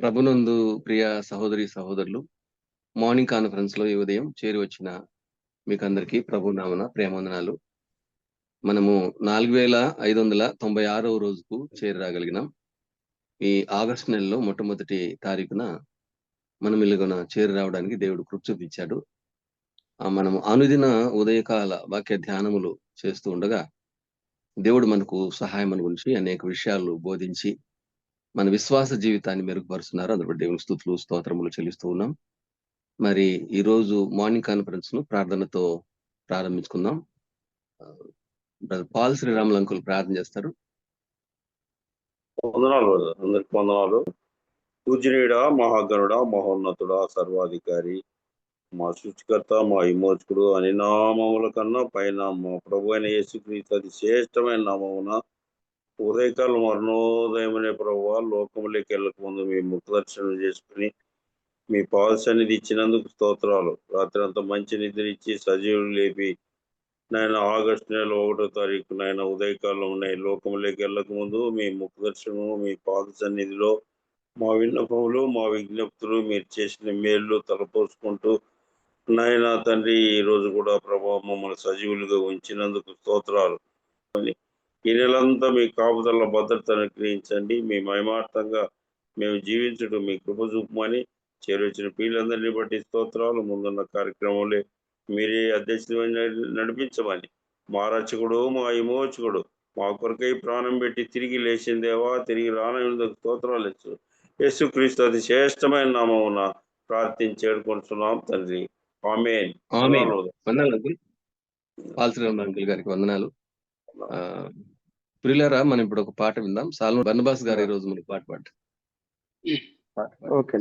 ప్రభునందు ప్రియ సహోదరి సహోదరులు, మార్నింగ్ కాన్ఫరెన్స్ లో ఈ ఉదయం చేరి వచ్చిన మీకందరికీ ప్రభు నామన ప్రేమవందనాలు. మనము 4596వ రోజుకు చేరి రాగలిగినాం. ఈ ఆగస్టు నెలలో మొట్టమొదటి తారీఖున మనం ఇలాగున చేరి రావడానికి దేవుడు కృప చూపించాడు. మనము అనుదిన ఉదయకాల వాక్య ధ్యానములు చేస్తూ ఉండగా దేవుడు మనకు సహాయం గురించి అనేక విషయాలు బోధించి మన విశ్వాస జీవితాన్ని మెరుగుపరుస్తున్నారు. అందులో దేవుని స్తుతులు స్తోత్రములు చెల్లిస్తూ ఉన్నాం. మరి ఈ రోజు మార్నింగ్ కాన్ఫరెన్స్ ను ప్రార్థనతో ప్రారంభించుకుందాం. బ్రదర్ పాల్ శ్రీరాములు అంకుల్ ప్రార్థన చేస్తారు. వందనాలు, అందరికి వందనాలు. పూజనీయుడ, మహాగణుడ, మహోన్నతుడ, సర్వాధికారి, మా సృష్టికర్త, మా విమోచకుడు అని నామముల కన్నా పైన మా ప్రభు అయిన యేసుక్రీస్తు అతి శ్రేష్టమైన నామమున ఉదయకాలం మరణోదయమనే ప్రభు లోకములోకి వెళ్ళక ముందు మీ ముఖ దర్శనం చేసుకుని మీ పాద సన్నిధి ఇచ్చినందుకు స్తోత్రాలు. రాత్రి అంతా మంచి నిద్ర ఇచ్చి సజీవులు లేపి నాయన ఆగస్టు నెల 1వ తారీఖు నాయన ఉదయకాలం లోకంలోకి వెళ్ళక ముందు మీ ముఖ దర్శనము మీ పాద సన్నిధిలో మా విన్నపములు మా విజ్ఞప్తులు మీరు చేసిన మేళ్ళు తలపోసుకుంటూ నాయన తండ్రి ఈ రోజు కూడా ప్రభావం మమ్మల్ని సజీవులుగా ఉంచినందుకు స్తోత్రాలు. ఈ నెలంతా మీ కాపుదల భద్రతను గ్రహించండి. మీ మహిమార్థంగా మేము జీవించడం మీ కృప చూపమని చేరొచ్చిన పిల్లలందరినీ బట్టి స్తోత్రాలు. ముందున్న కార్యక్రమంలో మీరే అధ్యక్షుడు నడిపించమని మా రక్షకుడు మా విమోచకుడు మా కొరకై ప్రాణం పెట్టి తిరిగి లేచిన దేవా, తిరిగి రానందుకు స్తోత్రాలు ఇచ్చు యేసుక్రీస్తు అతి శ్రేష్టమైన నామమున ప్రార్థించి వేడుకుంటున్నాం తండ్రి. ఆమేన్. వందనాలు అంకుల్. పాల్ శ్రీరాములు అంకుల్ గారికి వందనాలు. ప్రియులారా, మనం ఇప్పుడు ఒక పాట విందాం. సాల్మన్ బర్నబాస్ గారు ఈ రోజు మనకు పాట పాడు. ఓకే,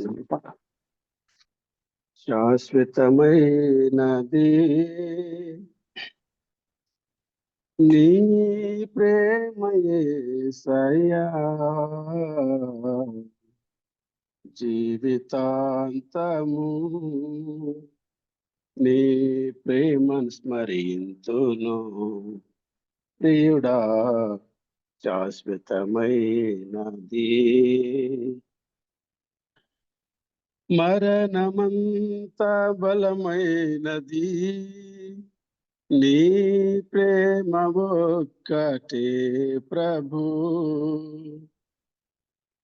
శాశ్వతమైనది నీ ప్రేమయేసయ్యా, జీవితాంతము నీ ప్రేమను స్మరింతును ప్రియుడా. శాశ్వతమైనది మరణమంత బలమైనది నీ ప్రేమ ఒక్కటే ప్రభు.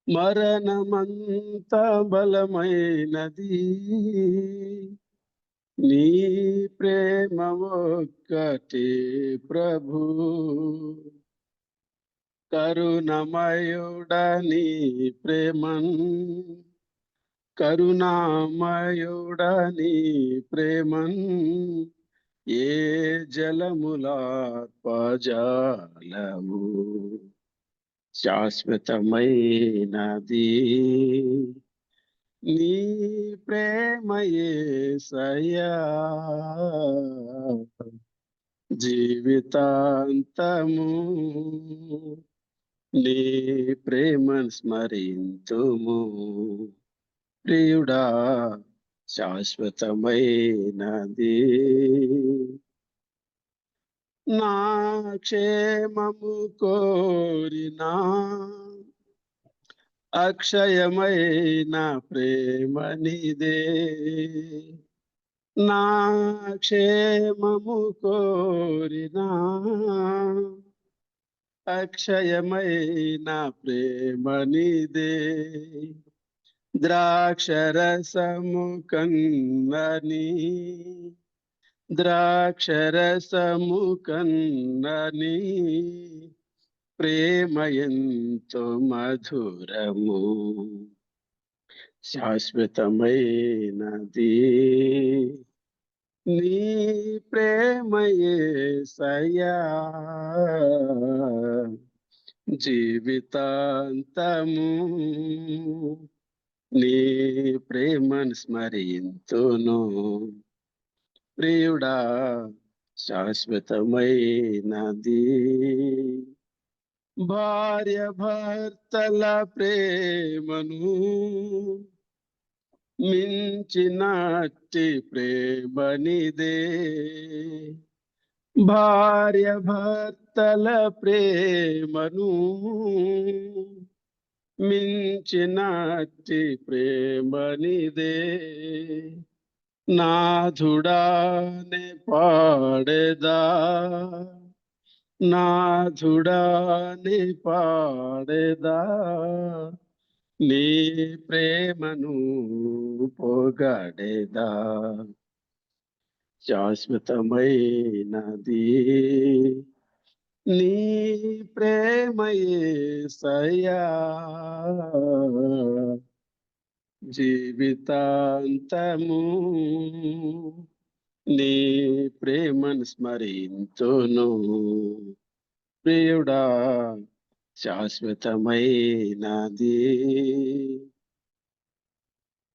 మరణమంత బలమైనది నీ ప్రేమ ఒక్కటే ప్రభు. కరుణమయుడని ప్రేమన్ కరుణామయుడని ప్రేమన్ ఏ జలములార్పజాలము. శాశ్వతమైనది నీ ప్రేమయేసయ్యా, జీవితాంతము నీ ప్రేమను స్మరింతుము ప్రియుడా. శాశ్వతమైనది నా క్షేమము కోరినా అక్షయమైన ప్రేమ నీదే. నా క్షేమము కోరినా అక్షయమైన ప్రేమ నీదే. ద్రాక్షరసము కన్నని ద్రాక్షరసము కన్నని ప్రేమ ఎంతో మధురము. శాశ్వతమైనది నీ ప్రేమయేసయ్యా, జీవితాంతము నీ ప్రేమను స్మరింతును ప్రియుడా. శాశ్వతమైనది భార్య భర్తల ప్రేమను మించినట్టి ప్రేమ నీదే. భార్య భర్తల ప్రేమను మించినట్టి ప్రేమనిదే నాథుడానే పాడేదా నాథుడానే పాడేదా నీ ప్రేమను పొగడేదా శాశ్వతమైనది నీ ప్రేమయేసయ్యా జీవితాంతము నీ ప్రేమను స్మరింతును ప్రియుడా శాశ్వతమైనది.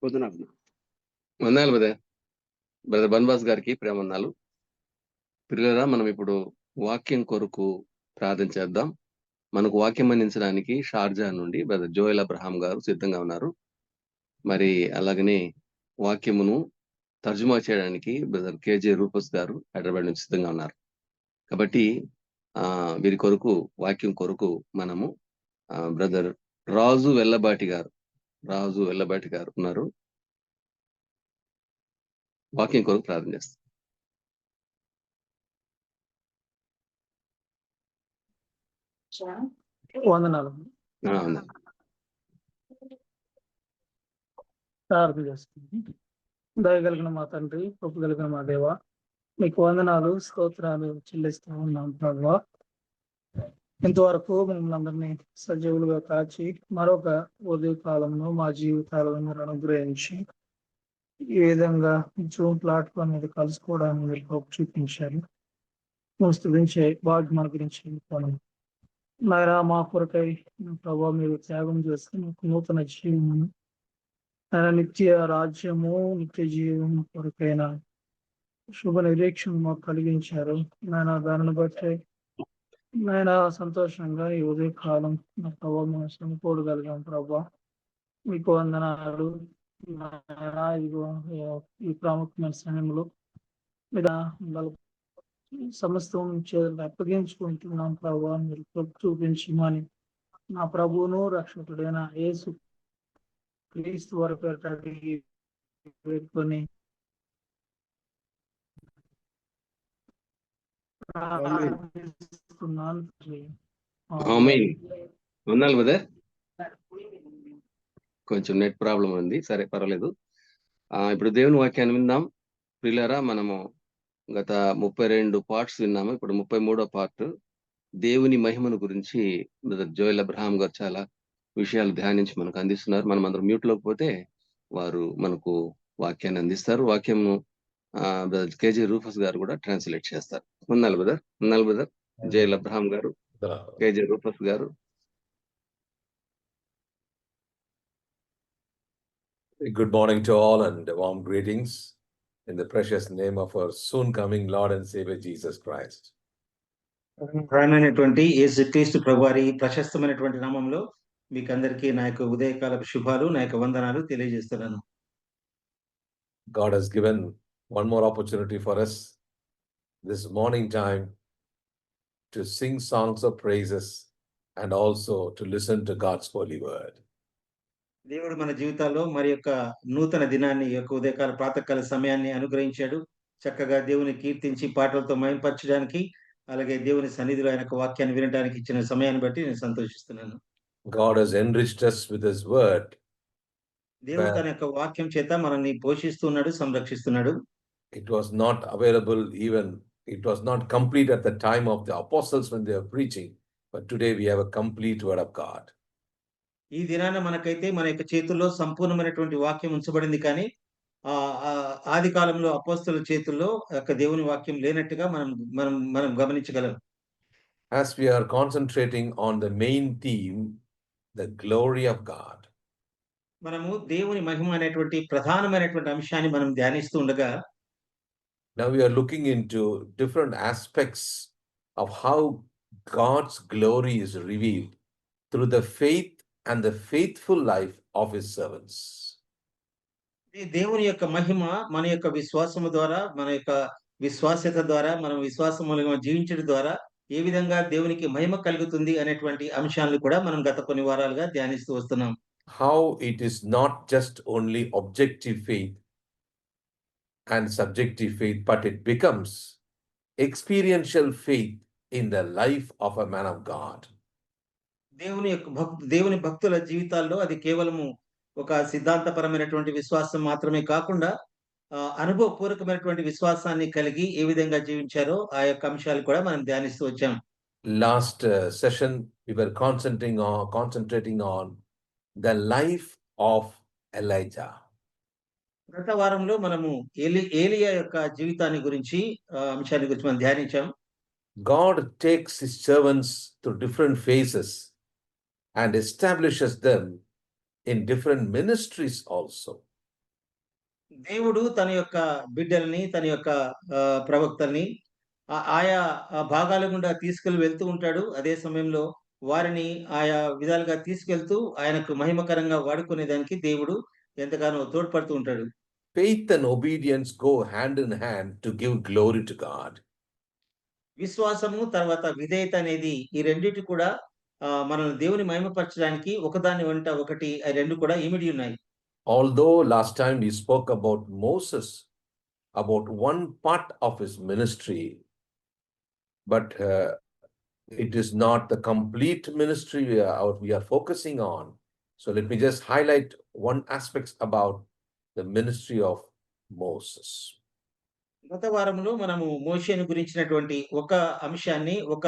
వదనాలు. వందనాలు బ్రదర్. బ్రదర్ బన్వాస్ గారికి ప్రేమన్నాలు. పిల్లరా, మనం ఇప్పుడు వాక్యం కొరకు ప్రార్థన చేద్దాం. మనకు వాక్యం అందించడానికి షార్జా నుండి బ్రదర్ జోయల్ అబ్రహాం గారు సిద్ధంగా ఉన్నారు. మరి అలాగనే వాక్యమును తర్జుమా చేయడానికి బ్రదర్ కేజే రూపస్ గారు హైదరాబాద్ నుంచి సిద్ధంగా ఉన్నారు. కాబట్టి వీరి కొరకు వాక్యం కొరకు మనము బ్రదర్ రాజు వెల్లబాటి గారు ఉన్నారు. వాక్యం కొరకు ప్రార్థన చేస్తాం. వందనాలు. ప్రార్థన చేస్తుంది. దయగలిగిన మా తండ్రి, కృప కలిగిన మా దేవ, మీకు వందనాలు, స్తోత్రాలు చెల్లిస్తూ ఉన్నాం ప్రభువా. ఇంతవరకు మిమ్మల్ని అందరినీ సజీవులుగా కాచి మరొక ఉదయ కాలంలో మా జీవితాలను మీరు అనుగ్రహించి ఈ విధంగా జూమ్ ప్లాట్ఫామ్ మీద కలుసుకోవడానికి మీరు కృప చూపించారు. స్తుతించే భాగ్యం అనుగ్రహించి నాయనా, మా కొరకై ప్రభావ మీరు త్యాగం చేస్తే మాకు నూతన జీవమును, నిత్య రాజ్యము, నిత్య జీవము కొరకైన శుభ నిరీక్షణ మాకు కలిగించారు. నాయన దానిని బట్టి నాయన సంతోషంగా ఈ ఉదయకాలం నా ప్రభావ మేము సమకూడగలిగాం. ప్రభా మీకు వందనాలు. ఇదిగో ఈ ప్రాముఖ్యమైన సమయంలో మీద సమస్తం చేతులు అప్పగించుకుంటున్నాం. ప్రభావ మీరు చూపించమని నా ప్రభువును రక్షకుడైన యేసు క్రీస్తు వారి పేరిట అడిగి వేడుకొని ప్రార్థిస్తున్నాను. వందనాలు బ్రదర్. కొంచెం నెట్ ప్రాబ్లం ఉంది, సరే పర్వాలేదు. ఇప్పుడు దేవుని వాక్యాన్ని విందాం. ప్రియులారా, మనము గత 32 పార్ట్స్ విన్నాము. ఇప్పుడు 33వ పార్ట్ దేవుని మహిమను గురించి బ్రదర్ జోయల్ అబ్రహాం గారు చాలా విషయాలు ధ్యానించి మనకు అందిస్తున్నారు. మనం అందరం మ్యూట్ లోకి పోతే వారు మనకు వాక్యాన్ని అందిస్తారు. వాక్యము బ్రదర్ కేజీ రూఫస్ గారు కూడా ట్రాన్స్లేట్ చేస్తారు. ఉన్నాను బ్రదర్ జోయల్ అబ్రహాం గారు, కేజీ రూఫస్ గారు. Good morning to all and warm greetings in the precious name of our soon coming Lord and Savior Jesus Christ. రానైనటువంటి యేసుక్రీస్తు ప్రభువారి ప్రశస్తమైనటువంటి నామంలో మీకు అందరికీ నా యొక్క ఉదయకాల శుభాలు, నా యొక్క వందనాలు తెలియజేస్తున్నాను. God has given one more opportunity for us this morning time to sing songs of praises and also to listen to God's holy word. దేవుడు మన జీవితాల్లో మరి యొక్క నూతన దినాన్ని, యొక్క ఉదయకాల ప్రాతకాల సమయాన్ని అనుగ్రహించాడు. చక్కగా దేవుని కీర్తించి పాటలతో మహిమపరచడానికి, అలాగే దేవుని సన్నిధిలో ఆయన వాక్యాన్ని వినడానికి ఇచ్చిన సమయాన్ని బట్టి నేను సంతోషిస్తున్నాను. God has enriched us with his word. దేవుడు తన యొక్క వాక్యం చేత మనల్ని పోషిస్తున్నాడు, సంరక్షిస్తున్నాడు. It was not available, even it was not complete at the time of the apostles when they were preaching, but today we have a complete word of God. ఈ దినాన మనకైతే మన యొక్క చేతుల్లో సంపూర్ణమైనటువంటి వాక్యం ఉంచబడింది, కానీ ఆది కాలంలో అపోస్తలుల చేతుల్లో యొక్క దేవుని వాక్యం లేనట్టుగా మనం గమనించగలం. As we are concentrating on the main theme, the glory of God, మనము దేవుని మహిమ అనేటువంటి ప్రధానమైనటువంటి అంశాన్ని మనం ధ్యానిస్తూ ఉండగా, now we are looking into different aspects of how God's glory is revealed through the faith and the faithful life of his servants. దేవుని యొక్క మహిమ మన యొక్క విశ్వాసము ద్వారా, మన యొక్క విశ్వాస్యత ద్వారా, మనం విశ్వాసములుగా జీవించడం ద్వారా ఏ విధంగా దేవునికి మహిమ కలుగుతుంది అనేటువంటి అంశాలను కూడా మనం గత కొన్ని వారాలుగా ధ్యానిస్తూ వస్తున్నాం. How it is not just only objective faith and subjective faith, but it becomes experiential faith in the life of a man of God. దేవుని భక్తుల జీవితాల్లో అది కేవలము ఒక సిద్ధాంతపరమైనటువంటి విశ్వాసం మాత్రమే కాకుండా అనుభవపూర్వకమైనటువంటి విశ్వాసాన్ని కలిగి ఏ విధంగా జీవించారో ఆ యొక్క అంశాలు కూడా మనం ధ్యానిస్తూ వచ్చాం. Last session, we were concentrating on the life of Elijah. గత వారంలో మనము ఏలియా యొక్క జీవితాన్ని గురించి అంశాన్ని గురించి మనం ధ్యానించాం. God takes his servants through different phases and establishes them in different ministries also. దేవుడు తన యొక్క బిడ్డల్ని, తన యొక్క ప్రవక్తల్ని ఆయా భాగాల గుండా వెళ్తూ ఉంటాడు. అదే సమయంలో వారిని ఆయా విధాలుగా తీసుకెళ్తూ ఆయనకు మహిమకరంగా వాడుకునేదానికి దేవుడు ఎంతగానో తోడ్పడుతూ ఉంటాడు. Faith and obedience go hand in hand to give glory to God. విశ్వాసము తర్వాత విధేయత అనేది ఈ రెండిటి కూడా మనల్ని దేవుని మహిమపరచడానికి ఒకదాని వెంట ఒకటి రెండు కూడా ఇమిడి ఉన్నాయి. Although last time we spoke about Moses, about one part of his ministry, but it is not the complete ministry we are focusing on. So let me just highlight one aspect about the ministry of Moses. గత వారంలో మనము మోషేను గురించినటువంటి ఒక అంశాన్ని, ఒక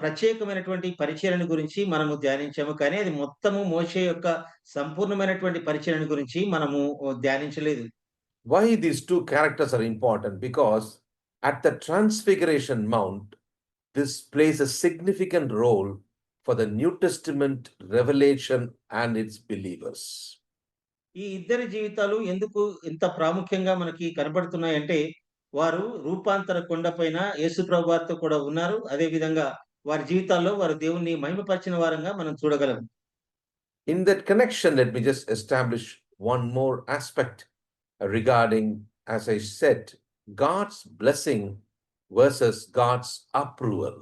ప్రత్యేకమైనటువంటి పరిచర్యను గురించి మనము ధ్యానించాము. కానీ అది మొత్తము మోషే యొక్క సంపూర్ణమైనటువంటి పరిచర్యను గురించి మనము ధ్యానించలేదు. Why these two characters are important? Because at the Transfiguration Mount, this plays a significant role for the New Testament revelation and its believers. ఈ ఇద్దరి జీవితాలు ఎందుకు ఇంత ప్రాముఖ్యంగా మనకి కనబడుతున్నాయంటే, వారు రూపాంతర కొండపైన యేసుప్రభు వారితో కూడా ఉన్నారు. అదే విధంగా వారి జీవితాల్లో వారు దేవుణ్ణి మహిమపరిచిన వారంగా మనం చూడగలం. In that connection, let me just establish one more aspect regarding, as I said, God's blessing versus God's approval.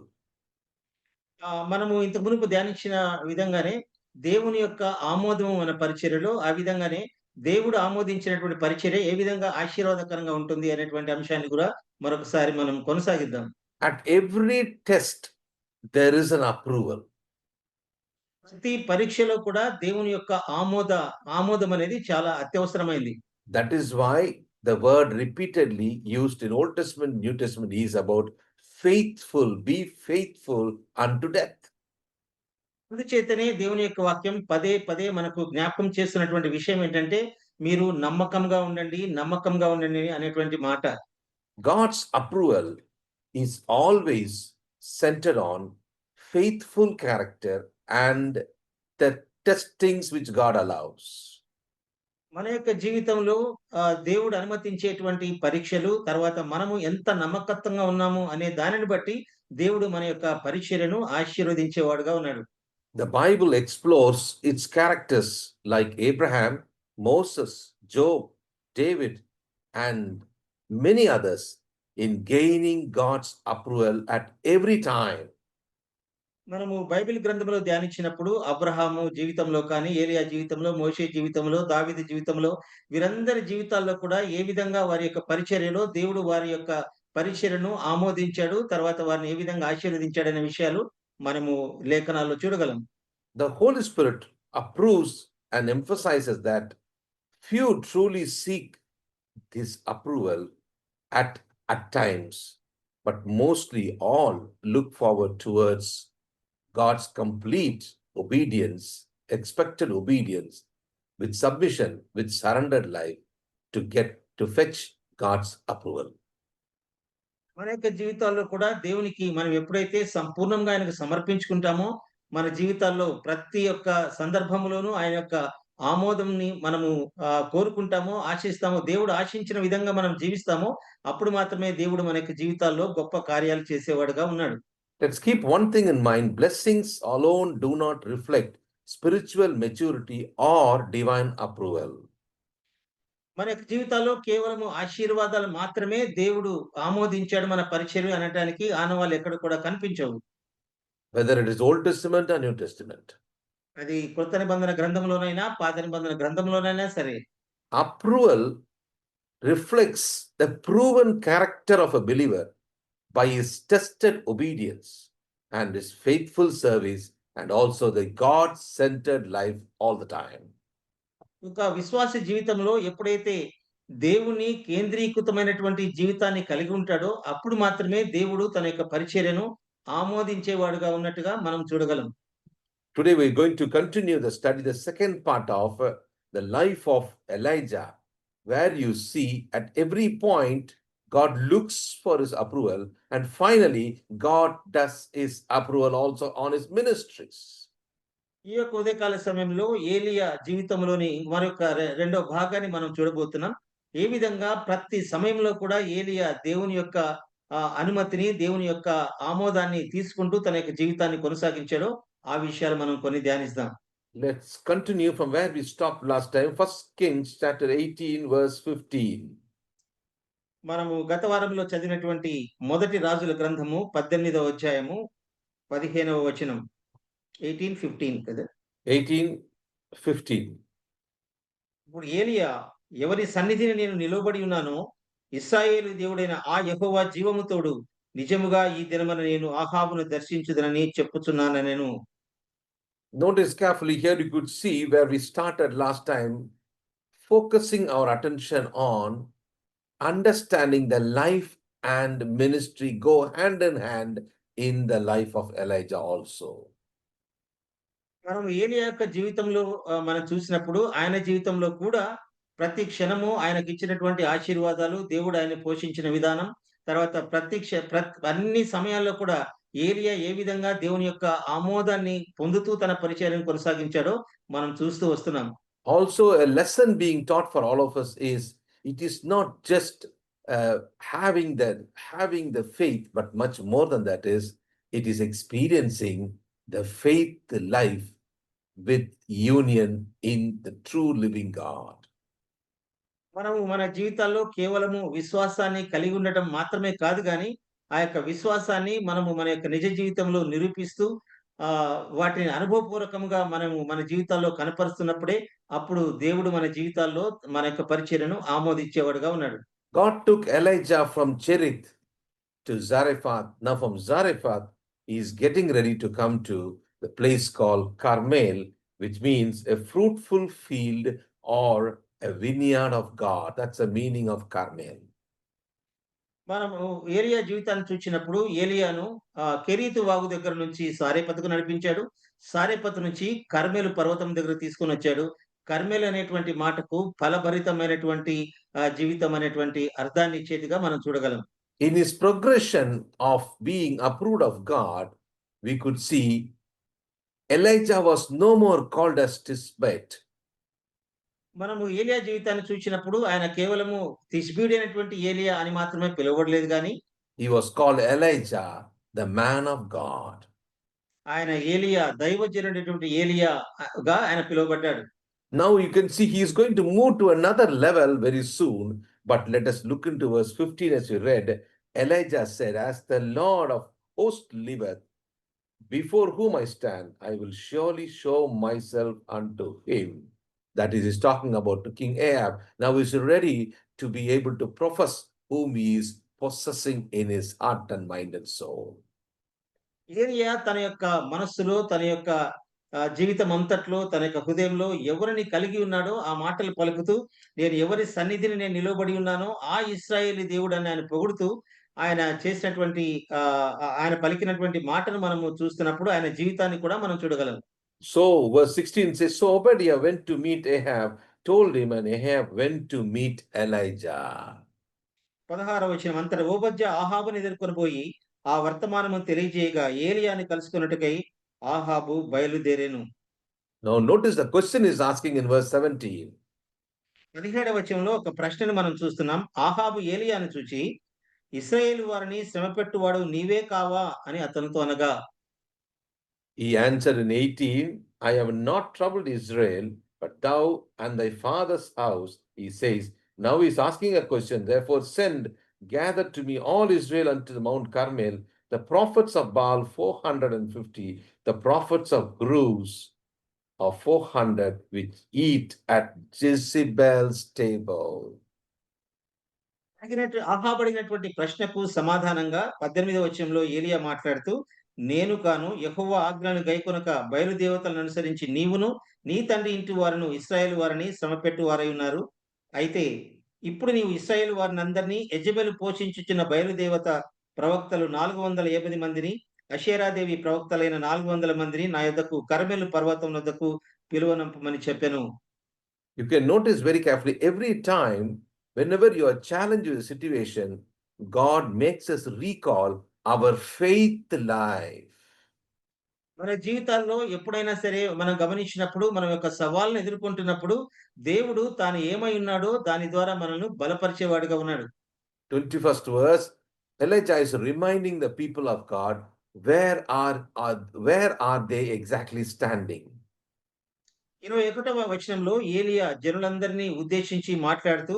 మనము ఇంతకు మునుపు ధ్యానించిన విధంగానే దేవుని యొక్క ఆమోదము మన పరిచర్యలో, ఆ విధంగానే దేవుడు ఆమోదించినటువంటి పరిచర్య ఏ విధంగా ఆశీర్వాదకరంగా ఉంటుంది అనేటువంటి అంశాన్ని కూడా మరొకసారి మనం కొనసాగిద్దాం. At every test, there is an approval. ప్రతి పరీక్షలో కూడా దేవుని యొక్క ఆమోదం అనేది చాలా అత్యవసరమైంది. That is why the word repeatedly used in Old Testament, New Testament is about faithful, be faithful unto death. అందుచేతనే దేవుని యొక్క వాక్యం పదే పదే మనకు జ్ఞాపకం చేస్తున్నటువంటి విషయం ఏంటంటే, మీరు నమ్మకంగా ఉండండి అనేటువంటి మాట. God's approval is always centered on faithful character and the testings which God allows. మన యొక్క జీవితంలో దేవుడు అనుమతించేటువంటి పరీక్షలు, తర్వాత మనము ఎంత నమ్మకత్వంగా ఉన్నాము అనే దానిని బట్టి దేవుడు మన యొక్క పరిచర్యను ఆశీర్వదించేవాడుగా ఉన్నాడు. The Bible explores its characters like Abraham, Moses, Job, David, and many others in gaining God's approval at every time. మనము బైబిల్ గ్రంథంలో ధ్యానించినప్పుడు అబ్రహాము జీవితంలో కానీ, ఏలియా జీవితంలో, మోషే జీవితంలో, దావీదు జీవితంలో, వీరందరి జీవితాల్లో కూడా ఏ విధంగా వారి యొక్క పరిచర్యలో దేవుడు వారి యొక్క పరిచర్యను ఆమోదించాడు, తర్వాత వారిని ఏ విధంగా ఆశీర్వదించాడనే విషయాలు మనము లేఖనాల్లో చూడగలం. The Holy Spirit approves and emphasizes that few truly seek this approval at times, but mostly all look forward towards God's complete obedience, expected obedience, with submission, with surrendered life to fetch God's approval. మన యొక్క జీవితాల్లో కూడా దేవునికి మనం ఎప్పుడైతే సంపూర్ణంగా ఆయనకు సమర్పించుకుంటామో, మన జీవితాల్లో ప్రతి ఒక్క సందర్భంలోనూ ఆయన యొక్క ఆమోదంని మనము కోరుకుంటామో, ఆశిస్తామో, దేవుడు ఆశించిన విధంగా మనం జీవిస్తామో, అప్పుడు మాత్రమే దేవుడు మన యొక్క జీవితాల్లో గొప్ప కార్యాలు చేసేవాడుగా ఉన్నాడు. Let's keep one thing in mind. Blessings alone do not reflect spiritual maturity or divine approval. మన యొక్క జీవితాల్లో కేవలము ఆశీర్వాదాలు మాత్రమే దేవుడు ఆమోదించాడు మన పరిచర్య అనటానికి ఆనవాళ్ళు ఎక్కడ కూడా కనిపించవు. whether it is Old Testament or New Testament. అది కొత్త నిబంధన గ్రంథంలోనైనా, పాత నిబంధన గ్రంథంలోనైనా సరే. Approval reflects the proven character of a believer by his tested obedience and his faithful service and also the God-centered life all the time. ఇంకా విశ్వాస జీవితంలో ఎప్పుడైతే దేవుని కేంద్రీకృతమైనటువంటి జీవితాన్ని కలిగి ఉంటాడో అప్పుడు మాత్రమే దేవుడు తన యొక్క పరిచర్యను ఆమోదించేవాడుగా ఉన్నట్టుగా మనం చూడగలం. Today we're going to continue the study, the second part of the life of Elijah, where you see at every point God looks for his approval and finally God does his approval also on his ministries. ఈ యొక్క ఉదయకాల సమయంలో ఏలియా జీవితంలోని మరొక రెండో భాగాన్ని మనం చూడబోతున్నాం. ఏ విధంగా ప్రతి సమయంలో కూడా ఏలియా దేవుని యొక్క అనుమతిని, దేవుని యొక్క ఆమోదాన్ని తీసుకుంటూ తన యొక్క జీవితాన్ని కొనసాగించాడో ఆ విషయాలు మనం కొన్ని ధ్యానిద్దాం. Let's continue from where we stopped last time. 1 Kings chapter 18 verse 15. మనము గత వారంలో చదివినటువంటి మొదటి రాజుల గ్రంథము 18వ అధ్యాయము 15వ వచనం. 18:15 కదా. 18:15. ఇప్పుడు ఏలియా ఎవరి సన్నిధిని నేను నిలవబడి ఉన్నానో ఇశ్రాయేలు దేవుడైన ఆ యెహోవా జీవము తోడు నిజముగా ఈ దినమున నేను ఆహాబును దర్శించుదనని చెప్పుచున్నాను నేను. Notice carefully here you could see where we started last time, focusing our attention on understanding the life and ministry go hand in hand in the life of Elijah also. మనం ఏలియా యొక్క జీవితంలో మనం చూసినప్పుడు ఆయన జీవితంలో కూడా ప్రతి క్షణము ఆయనకి ఇచ్చినటువంటి ఆశీర్వాదాలు, దేవుడు ఆయన పోషించిన విధానం, తర్వాత అన్ని సమయాల్లో కూడా ఏలియా ఏ విధంగా దేవుని యొక్క ఆమోదాన్ని పొందుతూ తన పరిచర్యను కొనసాగించాడో మనం చూస్తూ వస్తున్నాం. Also, a lesson being taught for all of us is it is not just having the faith, but much more than that is it is experiencing the faith life with union in the true living God. మనము మన జీవితాల్లో కేవలము విశ్వాసాన్ని కలిగి ఉండటం మాత్రమే కాదు గాని ఆ యొక్క విశ్వాసాన్ని మనము మన యొక్క నిజ జీవితంలో నిరూపిస్తూ వాటిని అనుభవపూర్వకంగా మనము మన జీవితాల్లో కనపరుస్తున్నప్పుడే అప్పుడు దేవుడు మన జీవితాల్లో మన యొక్క పరిచర్యను ఆమోదించేవాడుగా ఉన్నాడు. God took Elijah from Cherith to Zarephath. Now from Zarephath he is getting ready to come to the place called Carmel, which means a fruitful field or a vineyard of God. That's the meaning of Carmel. మనము ఏలియా జీవితాన్ని చూసినప్పుడు ఏలియాను కెరీతు వాగు దగ్గర నుంచి సారేపతుకు నడిపించాడు. సారేపతు నుంచి కర్మేలు పర్వతం దగ్గర తీసుకొని వచ్చాడు. కర్మేలు అనేటువంటి మాటకు ఫలభరితమైనటువంటి జీవితం అనేటువంటి అర్థాన్ని ఇచ్చేదిగా మనం చూడగలం. In his progression of being approved of God, we could see Elijah was no more called as Tisbite. మనము ఏలియా జీవితాన్ని చూసినప్పుడు ఆయన కేవలము తిష్బీడి అయినటువంటి ఏలియా అని మాత్రమే పిలువబడలేదు గాని he was called Elijah, the man of God. ఆయన ఏలియా దైవజనుడైనటువంటి ఏలియాగా ఆయన పిలువబడ్డాడు. Now you can see he is going to move to another level very soon, but let us look into verse 15 as we read. Elijah said, as the Lord of hosts liveth, before whom I stand, I will surely show myself unto him. That is, he's talking about to King Ahab. Now he's ready to be able to profess whom he is possessing in his heart and mind and soul. ఏలియా తన యొక్క మనస్సులో, తన యొక్క జీవితం అంతట్లో, తన యొక్క హృదయంలో ఎవరిని కలిగి ఉన్నాడో ఆ మాటలు పలుకుతూ, నేను ఎవరి సన్నిధిని నేను నిలవబడి ఉన్నానో ఆ ఇశ్రాయేలీ దేవుడు అని ఆయన పొగుడుతూ ఆయన చేసినటువంటి ఆయన పలికినటువంటి మాటను మనము చూస్తున్నప్పుడు ఆయన జీవితాన్ని కూడా మనం చూడగలం. So verse 16 says, so Obadiah went to meet Ahab, told him, and Ahab went to meet Elijah. 16వ వచనం, అంతట ఓబద్యా ఆహాబుని ఎదుర్కొని పోయి ఆ వర్తమానము తెలియజేయగా ఏలియాని కలుసుకున్నట్టుకై ఆహాబు బయలుదేరెను. Now notice the question is asking in verse 17. 17వ వచనంలో ఒక ప్రశ్నను మనం చూస్తున్నాం. ఆహాబు ఏలియాను చూచి ఇశ్రాయేలు వారిని శ్రమపెట్టువాడు నీవే కావా అని అతనితో అనగా, he answered in 18, I have not troubled Israel, but thou and thy father's house, he says, Now he's asking a question. Therefore, gather to me all Israel unto the Mount Carmel, the prophets of Baal 450, the prophets of Gruz of 400, which eat at Jezebel's table. ఆహాబడినటువంటి ప్రశ్నకు సమాధానంగా 18వ వచనంలో ఏలియా మాట్లాడుతూ, నేను కాను యెహోవా ఆజ్ఞలను గైకొనక బయలుదేవతలను అనుసరించి నీవును నీ తండ్రి ఇంటి వారును ఇశ్రాయేలు వారిని శ్రమపెట్టు వారై ఉన్నారు. అయితే ఇప్పుడు నీవు ఇశ్రాయేలు వారిని అందరినీ యెజెబెలు పోషించుచున్న బయలుదేవత ప్రవక్తలు 480 మందిని, అషేరాదేవి ప్రవక్తలైన 400 మందిని నా యొద్దకు కర్మెలు పర్వతం వద్దకు పిలువనంపమని చెప్పెను. You can notice very carefully, every time, whenever you are challenged with a situation, God makes us recall our faith life. మన జీవితాల్లో ఎప్పుడైనా సరే మనం గమనించినప్పుడు, మనం యొక్క సవాళ్ళను ఎదుర్కొంటున్నప్పుడు, దేవుడు తాను ఏమై ఉన్నాడో దాని ద్వారా మనల్ని బలపరిచేవాడుగా ఉన్నాడు. 21st verse, Elijah is reminding the people of God, where are they exactly standing? 21వ వచనంలో ఏలియా జనులందరినీ ఉద్దేశించి మాట్లాడుతూ,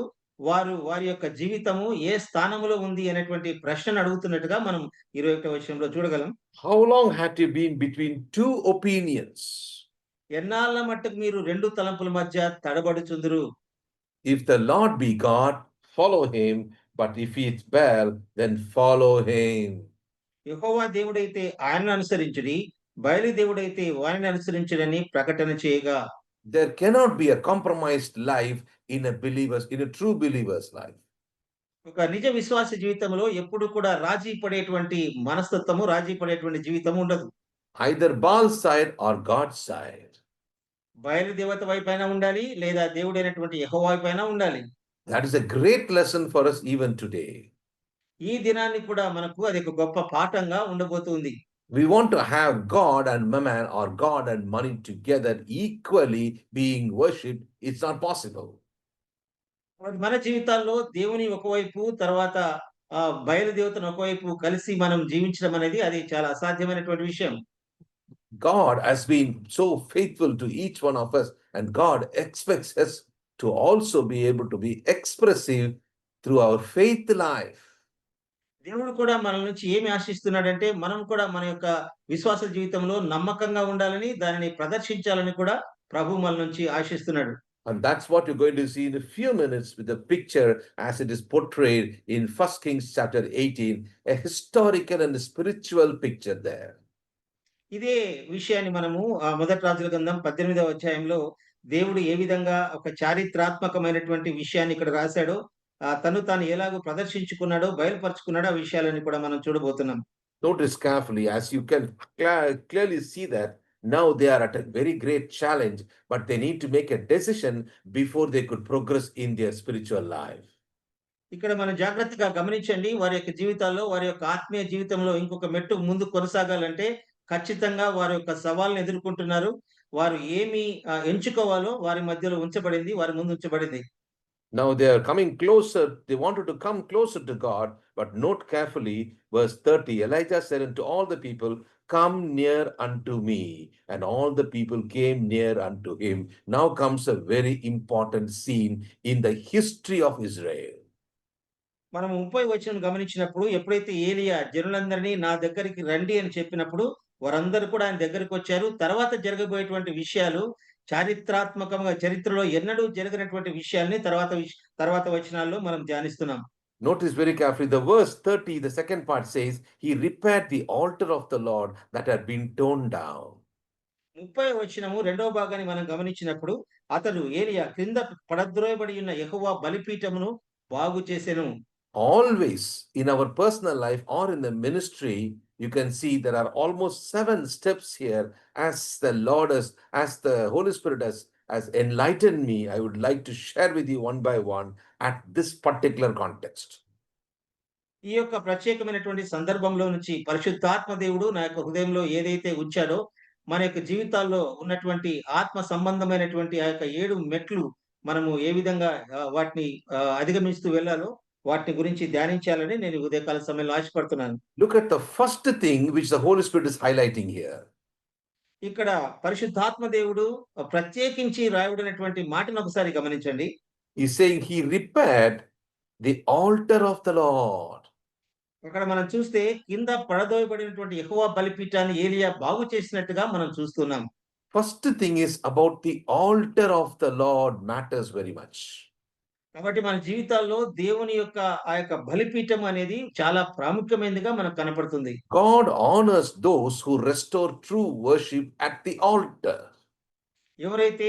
వారి యొక్క జీవితము ఏ స్థానంలో ఉంది అనేటువంటి ప్రశ్నను అడుగుతున్నట్టుగా మనం 21వ వచనంలో చూడగలం. How long had you been between two opinions? ఎన్నాళ్ళ మట్టుకు మీరు రెండు తలంపుల మధ్య తడబడుచుందురు? If the Lord be God, follow him, but if he is Baal, then follow him. యెహోవా దేవుడైతే ఆయనను అనుసరించుడి, బయలు దేవుడైతే వారిని అనుసరించుడని ప్రకటన చేయగా. There cannot be a compromised life in a true believer's life. ఒక నిజ విశ్వాస జీవితంలో ఎప్పుడు కూడా రాజీ పడేటువంటి మనస్తత్వము, రాజీ పడేటువంటి జీవితం ఉండదు. Either Baal's side or God's side. బయలు దేవత వైపైన ఉండాలి, లేదా దేవుడైనటువంటి యెహోవా వైపైన ఉండాలి. That is a great lesson for us even today. ఈ దినాన్ని కూడా మనకు అది ఒక గొప్ప పాఠంగా ఉండబోతుంది. We want to have God and mammon or God and money together equally being worshipped. It's not possible. మన జీవితాల్లో దేవుని ఒకవైపు, తర్వాత బయలు దేవతను ఒకవైపు కలిసి మనం జీవించడం అనేది అది చాలా అసాధ్యమైనటువంటి విషయం. God has been so faithful to each one of us, and God expects us to also be able to be expressive through our faith life. దేవుడు కూడా మన నుంచి ఏమి ఆశిస్తున్నాడంటే, మనం కూడా మన యొక్క విశ్వాస జీవితంలో నమ్మకంగా ఉండాలని, దానిని ప్రదర్శించాలని కూడా ప్రభు మన నుంచి ఆశిస్తున్నాడు. And that's what you're going to see in a few minutes with the picture as it is portrayed in 1 Kings chapter 18, a historical and spiritual picture there. ఇదే విషయాన్ని మనము మొదటి రాజుల గ్రంథం 18వ అధ్యాయంలో దేవుడు ఏ విధంగా ఒక చారిత్రాత్మకమైనటువంటి విషయాన్ని ఇక్కడ రాశాడో, తను తాను ఎలాగో ప్రదర్శించుకున్నాడో, బయలుపరుచుకున్నాడో ఆ విషయాలని కూడా మనం చూడబోతున్నాం. Notice carefully, as you can clearly see that now they are at a very great challenge, but they need to make a decision before they could progress in their spiritual life. ఇక్కడ మనం జాగ్రత్తగా గమనించండి, వారి యొక్క జీవితాల్లో, వారి యొక్క ఆత్మీయ జీవితంలో ఇంకొక మెట్టు ముందు కొనసాగాలంటే ఖచ్చితంగా వారి యొక్క సవాళ్ళను ఎదుర్కొంటున్నారు. వారు ఏమి ఎంచుకోవాలో వారి మధ్యలో ఉంచబడింది, వారి ముందు ఉంచబడింది. Now they are coming closer. They wanted to come closer to God, but note carefully verse 30. Elijah said unto all the people, come near unto me. And all the people came near unto him. Now comes a very important scene in the history of Israel. మనం 30వ వచనం గమనించినప్పుడు, ఎప్పుడైతే ఏలియా జనులందరినీ నా దగ్గరికి రండి అని చెప్పినప్పుడు వారందరూ కూడా ఆయన దగ్గరికి వచ్చారు. తర్వాత జరగబోయేటువంటి విషయాలు చారిత్రాత్మకంగా, చరిత్రలో ఎన్నడూ జరగనటువంటి విషయాల్ని తర్వాత వచనాల్లో మనం ధ్యానిస్తున్నాం. Notice very carefully the verse 30, the second part says, he repaired the altar of the Lord that had been torn down. 30వ వచనము రెండవ భాగాన్ని మనం గమనించినప్పుడు, అతడు ఏలియా క్రింద పడద్రోయబడి ఉన్న యెహోవా బలిపీఠమును బాగు చేసెను. Always in our personal life or in the ministry, you can see there are almost 7 steps here as the Lord as the Holy Spirit has enlightened me. I would like to share with you one by one at this particular context. ఈ యొక్క ప్రత్యేకమైనటువంటి సందర్భంలో నుంచి పరిశుద్ధాత్మ దేవుడు నా యొక్క హృదయంలో ఏదైతే ఉంచాడో, మన యొక్క జీవితాల్లో ఉన్నటువంటి ఆత్మ సంబంధమైనటువంటి ఆ యొక్క 7 మెట్లు మనము ఏ విధంగా వాటిని అధిగమిస్తూ వెళ్ళాలో వాటి గురించి ధ్యానించాలని నేను ఉదయకాల సమయంలో ఆశపడుతున్నాను. Look at the first thing which the Holy Spirit is highlighting here. ఇక్కడ పరిశుద్ధాత్మ దేవుడు ప్రత్యేకించి రాయబడినటువంటి మాటను ఒకసారి గమనించండి. He's saying he repaired the altar of the Lord. అక్కడ మనం చూస్తే కింద పడదోయబడినటువంటి యెహోవా బలిపీఠాన్ని ఏలియా బాగు చేసినట్టుగా మనం చూస్తున్నాం. First thing is about the altar of the Lord matters very much. కాబట్టి మన జీవితాల్లో దేవుని యొక్క ఆ యొక్క బలిపీఠం అనేది చాలా ప్రాముఖ్యమైనదిగా మనకు కనపడుతుంది. God honors those who restore true worship at the altar. ఎవరైతే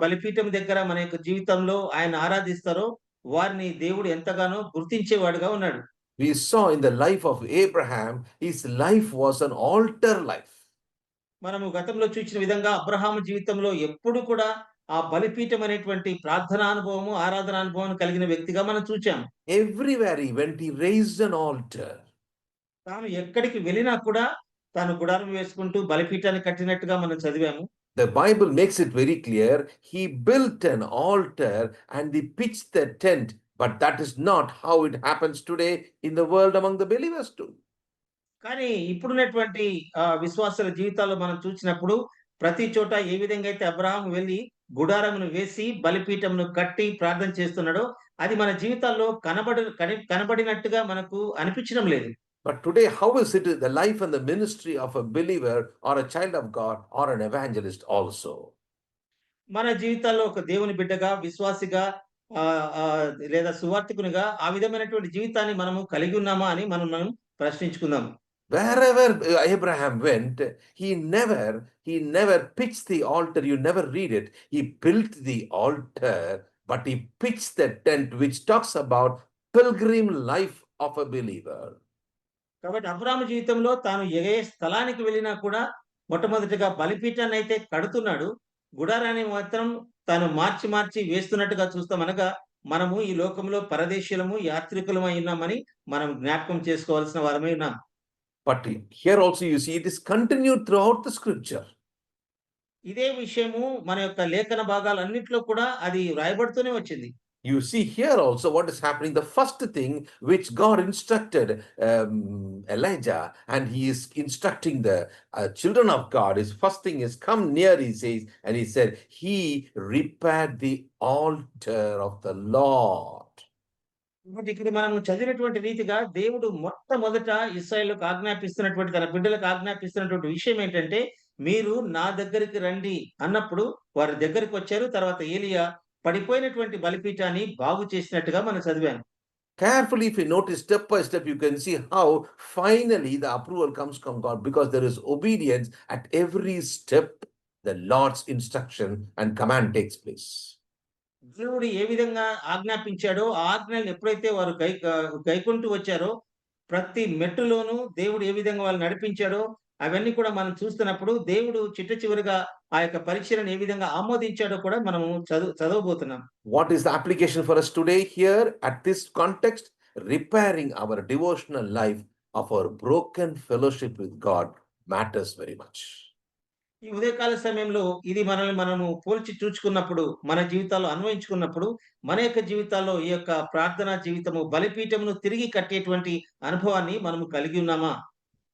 బలిపీఠం దగ్గర మన యొక్క జీవితంలో ఆయన ఆరాధిస్తారో వారిని దేవుడు ఎంతగానో గుర్తించేవాడుగా ఉన్నాడు. We saw in the life of Abraham, his life was an altar life. మనము గతంలో చూసిన విధంగా అబ్రహాము జీవితంలో ఎప్పుడు కూడా ఆ బలిపీఠం అనేటువంటి ప్రార్థనా అనుభవము, ఆరాధన అనుభవం కలిగిన వ్యక్తిగా మనం చూచాం. Everywhere he went, he raised an altar. తాను ఎక్కడికి వెళ్ళినా కూడా తాను గుడారం వేసుకుంటూ బలిపీఠాన్ని కట్టినట్టుగా మనం చదివాము. The Bible makes it very clear. He built an altar and he pitched the tent, but that is not how it happens today in the world among the believers too. కానీ ఇప్పుడున్నటువంటి విశ్వాసుల జీవితాల్లో మనం చూసినప్పుడు ప్రతి చోట ఏ విధంగా అయితే అబ్రహాం వెళ్ళి గుడారమును వేసి బలిపీఠమును కట్టి ప్రార్థన చేస్తున్నాడో అది మన జీవితాల్లో కనబడినట్టుగా మనకు అనిపించడం లేదు. But today, how is it the life and the ministry of a believer or a child of God or an evangelist also? మన జీవితాల్లో ఒక దేవుని బిడ్డగా, విశ్వాసిగా లేదా సువార్తికునిగా ఆ విధమైనటువంటి జీవితాన్ని మనము కలిగి ఉన్నామా అని మనం ప్రశ్నించుకుందాం. Wherever Abraham went, he never pitched the altar. You never read it. He built the altar, but he pitched the tent, which talks about pilgrim life of a believer. కాబట్టి అబ్రాహాము జీవితంలో తాను ఏ స్థలానికి వెళ్ళినా కూడా మొట్టమొదటిగా బలిపీఠాన్ని అయితే కడుతున్నాడు. గుడారాన్ని మాత్రం తాను మార్చి వేస్తున్నట్టుగా చూస్తాం. అనగా మనము ఈ లోకంలో పరదేశీయులము, యాత్రికులమై ఉన్నామని మనం జ్ఞాపకం చేసుకోవాల్సిన వారమై ఉన్నాం. But here also you see it is continued throughout the scripture. ఇదే విషయము మన యొక్క లేఖన భాగాలన్నిట్లో కూడా అది రాయబడుతూనే వచ్చింది. You see here also what is happening. The first thing which God instructed Elijah, and he is instructing the children of God, his first thing is come near, he says, and he said, he repaired the altar of the Lord. ఇక్కడ మనం చదివినటువంటి రీతిగా దేవుడు మొట్టమొదట ఇశ్రాయేలుకు ఆజ్ఞాపిస్తున్నటువంటి తన బిడ్డలకు ఆజ్ఞాపిస్తున్నటువంటి విషయం ఏంటంటే మీరు నా దగ్గరికి రండి అన్నప్పుడు వారి దగ్గరికి వచ్చారు. తర్వాత ఏలియా పడిపోయినటువంటి బలిపీఠాన్ని బాగు చేసినట్టుగా మనం చదివాను. Carefully, if you notice step by step, you can see how finally the approval comes from God, because there is obedience at every step. The Lord's instruction and command takes place. దేవుడు ఏ విధంగా ఆజ్ఞాపించాడో ఆ ఆజ్ఞలను ఎప్పుడైతే వారు గైకుంటూ వచ్చారో ప్రతి మెట్టులోనూ దేవుడు ఏ విధంగా వాళ్ళు నడిపించాడో అవన్నీ కూడా మనం చూస్తున్నప్పుడు దేవుడు చిట్ట చివరిగా ఆ యొక్క పరీక్షలను ఏ విధంగా ఆమోదించాడో కూడా మనం చదవబోతున్నాం. What is the application for us today here at this context? Repairing our devotional life of our broken fellowship with God matters very much. ఈ ఉదయకాల సమయంలో ఇది మనము పోల్చి చూచుకున్నప్పుడు మన జీవితాల్లో అన్వయించుకున్నప్పుడు మన యొక్క జీవితాల్లో ఈ యొక్క ప్రార్థనా జీవితము బలిపీఠమును తిరిగి కట్టేటువంటి అనుభవాన్ని మనము కలిగి ఉన్నామా?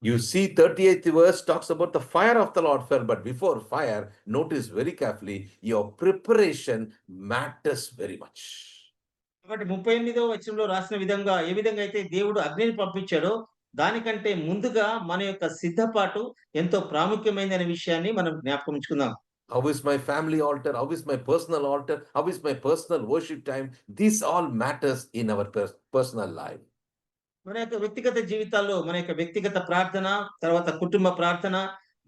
You see 38th verse talks about the fire of the Lord fell, but before fire, notice very carefully, your preparation matters very much. కాబట్టి 38వ వచనంలో రాసిన విధంగా ఏ విధంగా అయితే దేవుడు అగ్నిని పంపించాడో దానికంటే ముందుగా మన యొక్క సిద్ధపాటు ఎంతో ప్రాముఖ్యమైనదనే విషయాన్ని మనం జ్ఞాపకం ఉంచుకుందాం. How is my family altar? How is my personal altar? How is my personal worship time? This all matters in our personal life. మన యొక్క వ్యక్తిగత జీవితాల్లో మన యొక్క వ్యక్తిగత ప్రార్థన, తర్వాత కుటుంబ ప్రార్థన,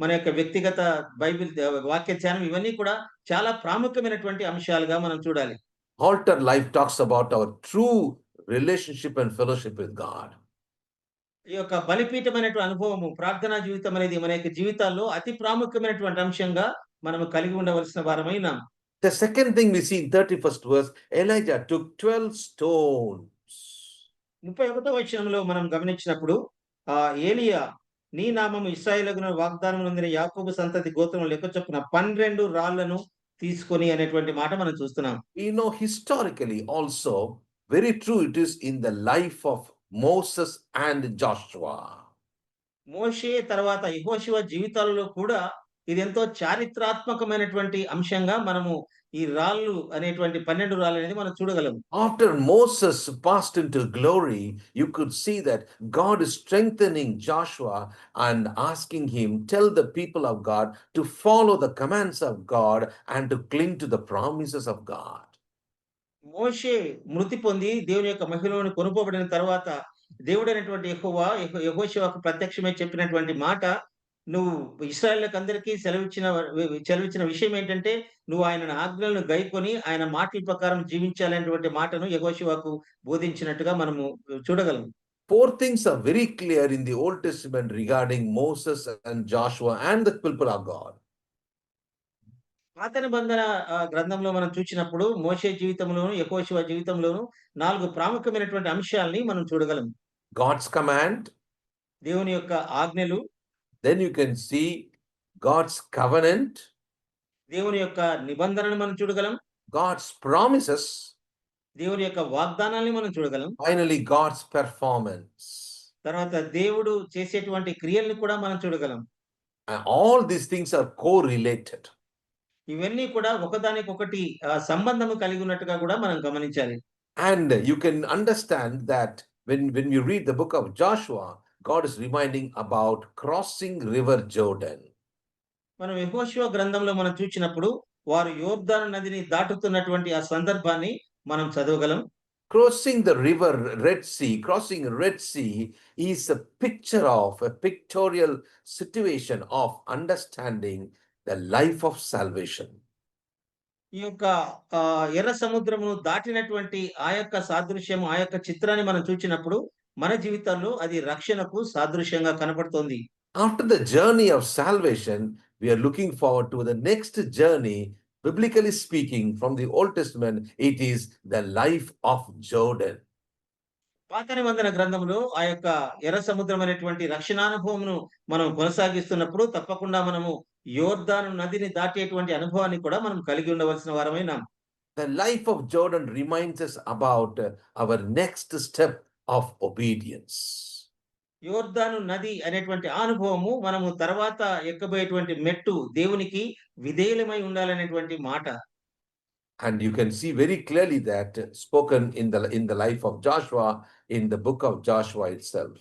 మన యొక్క వ్యక్తిగత బైబిల్ వాక్య ధ్యానం ఇవన్నీ కూడా చాలా ప్రాముఖ్యమైనటువంటి అంశాలుగా మనం చూడాలి. Altar life talks about our true relationship and fellowship with God. ఈ యొక్క బలిపీఠమైనటువంటి అనుభవము, ప్రార్థనా జీవితం అనేది మన యొక్క జీవితాల్లో అతి ప్రాముఖ్యమైనటువంటి అంశంగా మనము కలిగి ఉండవలసిన వారమైనాం. The second thing we see in 31st verse, Elijah took 12 stones. 31వ వచనంలో మనం గమనించినప్పుడు ఏలియా నీ నామము ఇశ్రాయేలుకు వాగ్దానం పొందిన యాకోబు సంతతి గోత్రం లెక్క చొప్పున 12 రాళ్లను తీసుకొని అనేటువంటి మాట మనం చూస్తున్నాం. You know, historically also very true it is in the life of Moses and Joshua. మోషే తర్వాత యెహోషువ జీవితాలలో కూడా ఇది ఎంతో చారిత్రాత్మకమైనటువంటి అంశంగా మనము ఈ రాళ్ళు అనేటువంటి 12 రాళ్ళు అనేది మనం చూడగలం. After Moses passed into glory, you could see that God is strengthening Joshua and asking him, tell the people of God to follow the commands of God and to cling to the promises of God. మోషే మృతి పొంది దేవుని యొక్క మహిమలోని కొనుపోబడిన తర్వాత దేవుడైనటువంటి యెహోషువకు ప్రత్యక్షమై చెప్పినటువంటి మాట, నువ్వు ఇశ్రాయేలుకందరికీ సెలవిచ్చిన విషయం ఏంటంటే, నువ్వు ఆయన ఆజ్ఞలను గైకొని ఆయన మాటల ప్రకారం జీవించాలనేటువంటి మాటను యెహోషువకు బోధించినట్టుగా మనము చూడగలం. 4 things are very clear in the Old Testament regarding Moses and Joshua and the people of God. పాత నిబంధన గ్రంథంలో మనం చూసినప్పుడు మోషే జీవితంలోను, యెహోషువ జీవితంలోను 4 ప్రాముఖ్యమైనటువంటి అంశాల్ని మనం చూడగలం. God's command, దేవుని యొక్క ఆజ్ఞలు, then you can see God's covenant, దేవుని యొక్క నిబంధనను మనం చూడగలం, God's promises, దేవుని యొక్క వాగ్దానాల్ని మనం చూడగలం. finally God's performance. తర్వాత దేవుడు చేసేటువంటి క్రియల్ని కూడా మనం చూడగలం. And all these things are correlated. ఇవన్నీ కూడా ఒకదానికొకటి సంబంధము కలిగి ఉన్నట్టుగా కూడా మనం గమనించాలి. And you can understand that when you read the book of Joshua, God is reminding about crossing river Jordan. మనం యెహోషువ గ్రంథంలో మనం చూసినప్పుడు వారు యోర్దాను నదిని దాటుతున్నటువంటి ఆ సందర్భాన్ని మనం చదవగలం. Crossing the river Red Sea, crossing Red Sea is a picture of a pictorial situation of understanding the life of salvation. ఈ యొక్క ఎర్ర సముద్రమును దాటినటువంటి ఆ యొక్క సాదృశ్యం, ఆ యొక్క చిత్రాన్ని మనం చూచినప్పుడు మన జీవితాల్లో అది రక్షణకు సాదృశ్యంగా కనపడుతోంది. After the journey of salvation, we are looking forward to the next journey. Biblically speaking, from the Old Testament, it is the life of Jordan. పాత నిబంధన గ్రంథంలో ఆ యొక్క ఎర్ర సముద్రం అనేటువంటి రక్షణానుభవమును మనం కొనసాగిస్తున్నప్పుడు తప్పకుండా మనము యోర్దాను నదిని దాటేటువంటి అనుభవాన్ని కూడా మనం కలిగి ఉండవలసిన వారమైనాం. The life of Jordan reminds us about our next step of obedience. యోర్దాను నది అనేటువంటి అనుభవము మనము తర్వాత ఎక్కబోయేటువంటి మెట్టు దేవునికి విధేయులమై ఉండాలనేటువంటి మాట. And you can see very clearly that spoken in the life of Joshua in the book of Joshua itself.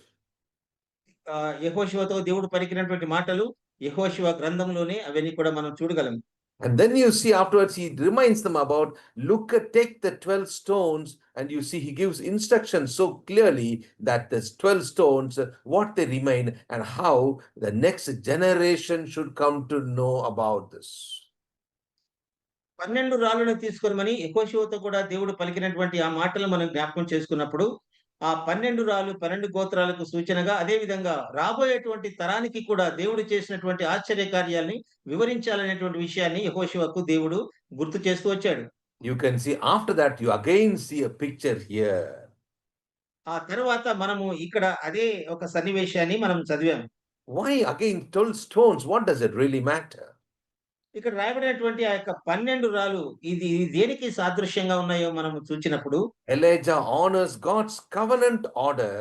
యెహోషువతో దేవుడు పలికినటువంటి మాటలు యెహోషువ గ్రంథంలోనే అవన్నీ కూడా మనం చూడగలం. And then you see afterwards he reminds them about, take the 12 stones, and you see he gives instructions so clearly that there's 12 stones, what they remain and how the next generation should come to know about this. 12 రాళ్లను తీసుకొనమని యెహోషువతో కూడా దేవుడు పలికినటువంటి ఆ మాటలు మనం జ్ఞాపకం చేసుకున్నప్పుడు ఆ 12 రాళ్ళు 12 గోత్రాలకు సూచనగా, అదే విధంగా రాబోయేటువంటి తరానికి కూడా దేవుడు చేసినటువంటి ఆశ్చర్య కార్యాల్ని వివరించాలనేటువంటి విషయాన్ని యెహోషువకు దేవుడు గుర్తు చేస్తూ వచ్చాడు. You can see after that you again see a picture here. ఆ తర్వాత మనము ఇక్కడ అదే ఒక సన్నివేశాన్ని మనం చదివాం. Why again 12 stones? What does it really matter? ఇక్కడ రాయబడినటువంటి ఆ యొక్క 12 రాళ్ళు ఇది దేనికి సాదృశ్యంగా ఉన్నాయో మనము చూచినప్పుడు, Elijah honors God's covenant order